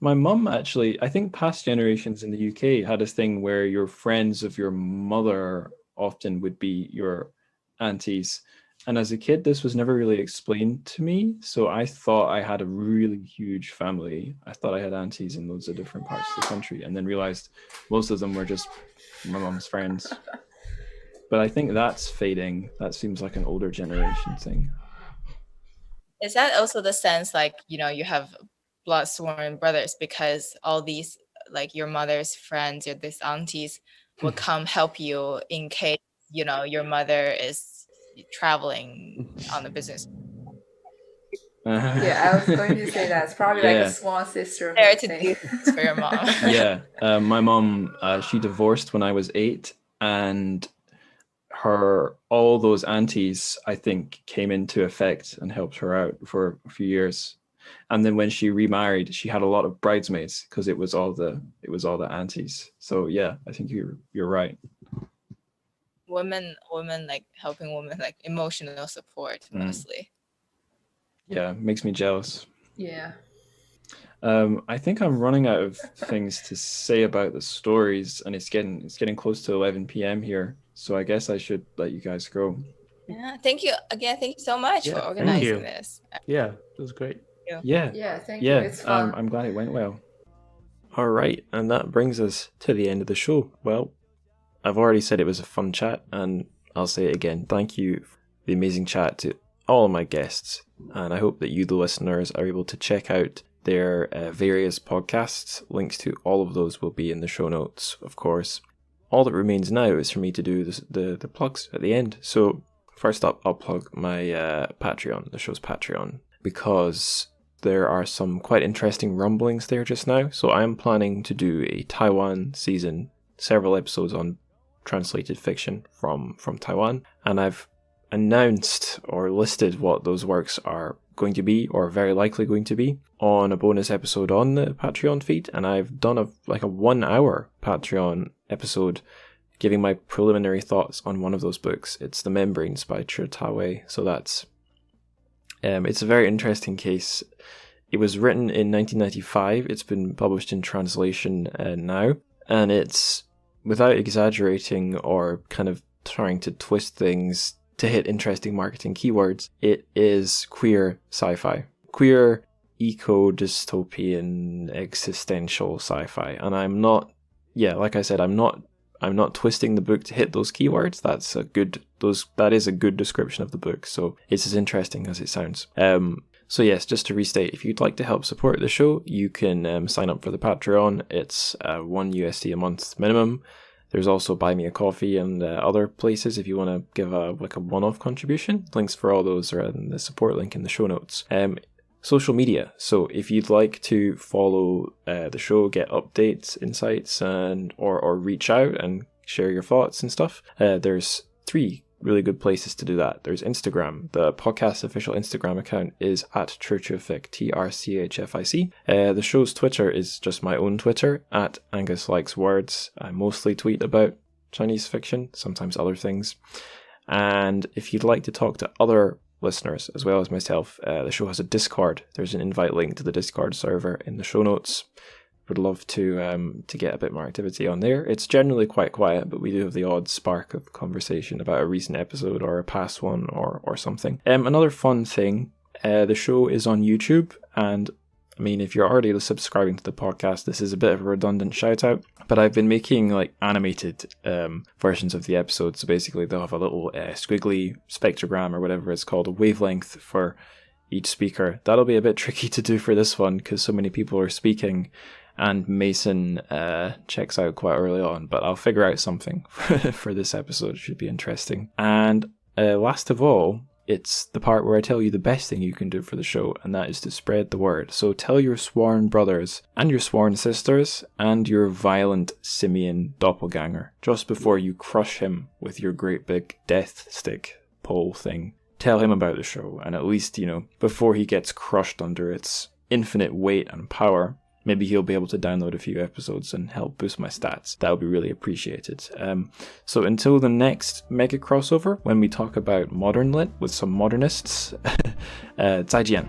My mum actually, I think past generations in the UK had a thing where your friends of your mother often would be your aunties. And as a kid, this was never really explained to me. So I thought I had a really huge family. I thought I had aunties in loads of different parts of the country, and then realized most of them were just my mom's friends. But I think that's fading. That seems like an older generation thing. Is that also the sense, like, you know, you have blood sworn brothers because all these, like, your mother's friends or these aunties will come help you in case, you know, your mother is traveling on a business? Yeah, I was going to say that. It's probably like a swan sister There to thing. do things for your mom. Yeah, my mom, she divorced when I was 8, and all those aunties, I think, came into effect and helped her out for a few years. And then when she remarried, she had a lot of bridesmaids because it was all the aunties. So yeah, I think you're right. Women, like helping women, like emotional support mostly. Yeah, makes me jealous. Yeah. I think I'm running out of things to say about the stories, and it's getting close to 11 p.m. here. So I guess I should let you guys go. Yeah, thank you again. Thank you so much for Thank organizing you. this. Yeah, it was great. Yeah, thank you. It's fun. I'm glad it went well. All right, and that brings us to the end of the show. Well, I've already said it was a fun chat, and I'll say it again. Thank you for the amazing chat to all of my guests, and I hope that you, the listeners, are able to check out their various podcasts. Links to all of those will be in the show notes, of course. All that remains now is for me to do the plugs at the end. So first up, I'll plug my Patreon, the show's Patreon, because there are some quite interesting rumblings there just now. So I am planning to do a Taiwan season, several episodes on translated fiction from Taiwan, and I've announced or listed what those works are going to be, or very likely going to be, on a bonus episode on the Patreon feed. And I've done a 1 hour Patreon episode giving my preliminary thoughts on one of those books. It's The Membranes by TrChFic. So that's it's a very interesting case. It was written in 1995. It's been published in translation now, and it's, without exaggerating or kind of trying to twist things to hit interesting marketing keywords, it is queer sci-fi. Queer eco-dystopian existential sci-fi. And I'm not, like I said, I'm not twisting the book to hit those keywords. That is a good description of the book. So it's as interesting as it sounds. So yes, just to restate, if you'd like to help support the show, you can sign up for the Patreon. It's $1 a month minimum. There's also Buy Me a Coffee and other places if you want to give a one-off contribution. Links for all those are in the support link in the show notes. Social media. So if you'd like to follow the show, get updates, insights, and or reach out and share your thoughts and stuff, there's 3 really good places to do that. There's Instagram. The podcast's official Instagram account is at TrChFic, TrChFic. The show's Twitter is just my own Twitter, at Angus Likes Words. I mostly tweet about Chinese fiction, sometimes other things. And if you'd like to talk to other listeners as well as myself, the show has a Discord. There's an invite link to the Discord server in the show notes. Would love to get a bit more activity on there. It's generally quite quiet, but we do have the odd spark of conversation about a recent episode or a past one or something. Another fun thing, the show is on YouTube, and I mean, if you're already subscribing to the podcast, this is a bit of a redundant shout out, but I've been making animated versions of the episodes. So basically they'll have a little squiggly spectrogram or whatever it's called, a wavelength for each speaker. That'll be a bit tricky to do for this one because so many people are speaking, and Mason checks out quite early on, but I'll figure out something for this episode. It should be interesting. And last of all, it's the part where I tell you the best thing you can do for the show, and that is to spread the word. So tell your sworn brothers and your sworn sisters and your violent simian doppelganger just before you crush him with your great big death stick pole thing. Tell him about the show, and at least, before he gets crushed under its infinite weight and power, maybe he'll be able to download a few episodes and help boost my stats. That would be really appreciated. So until the next Megacrossover, when we talk about modern lit with some modernists, 再见.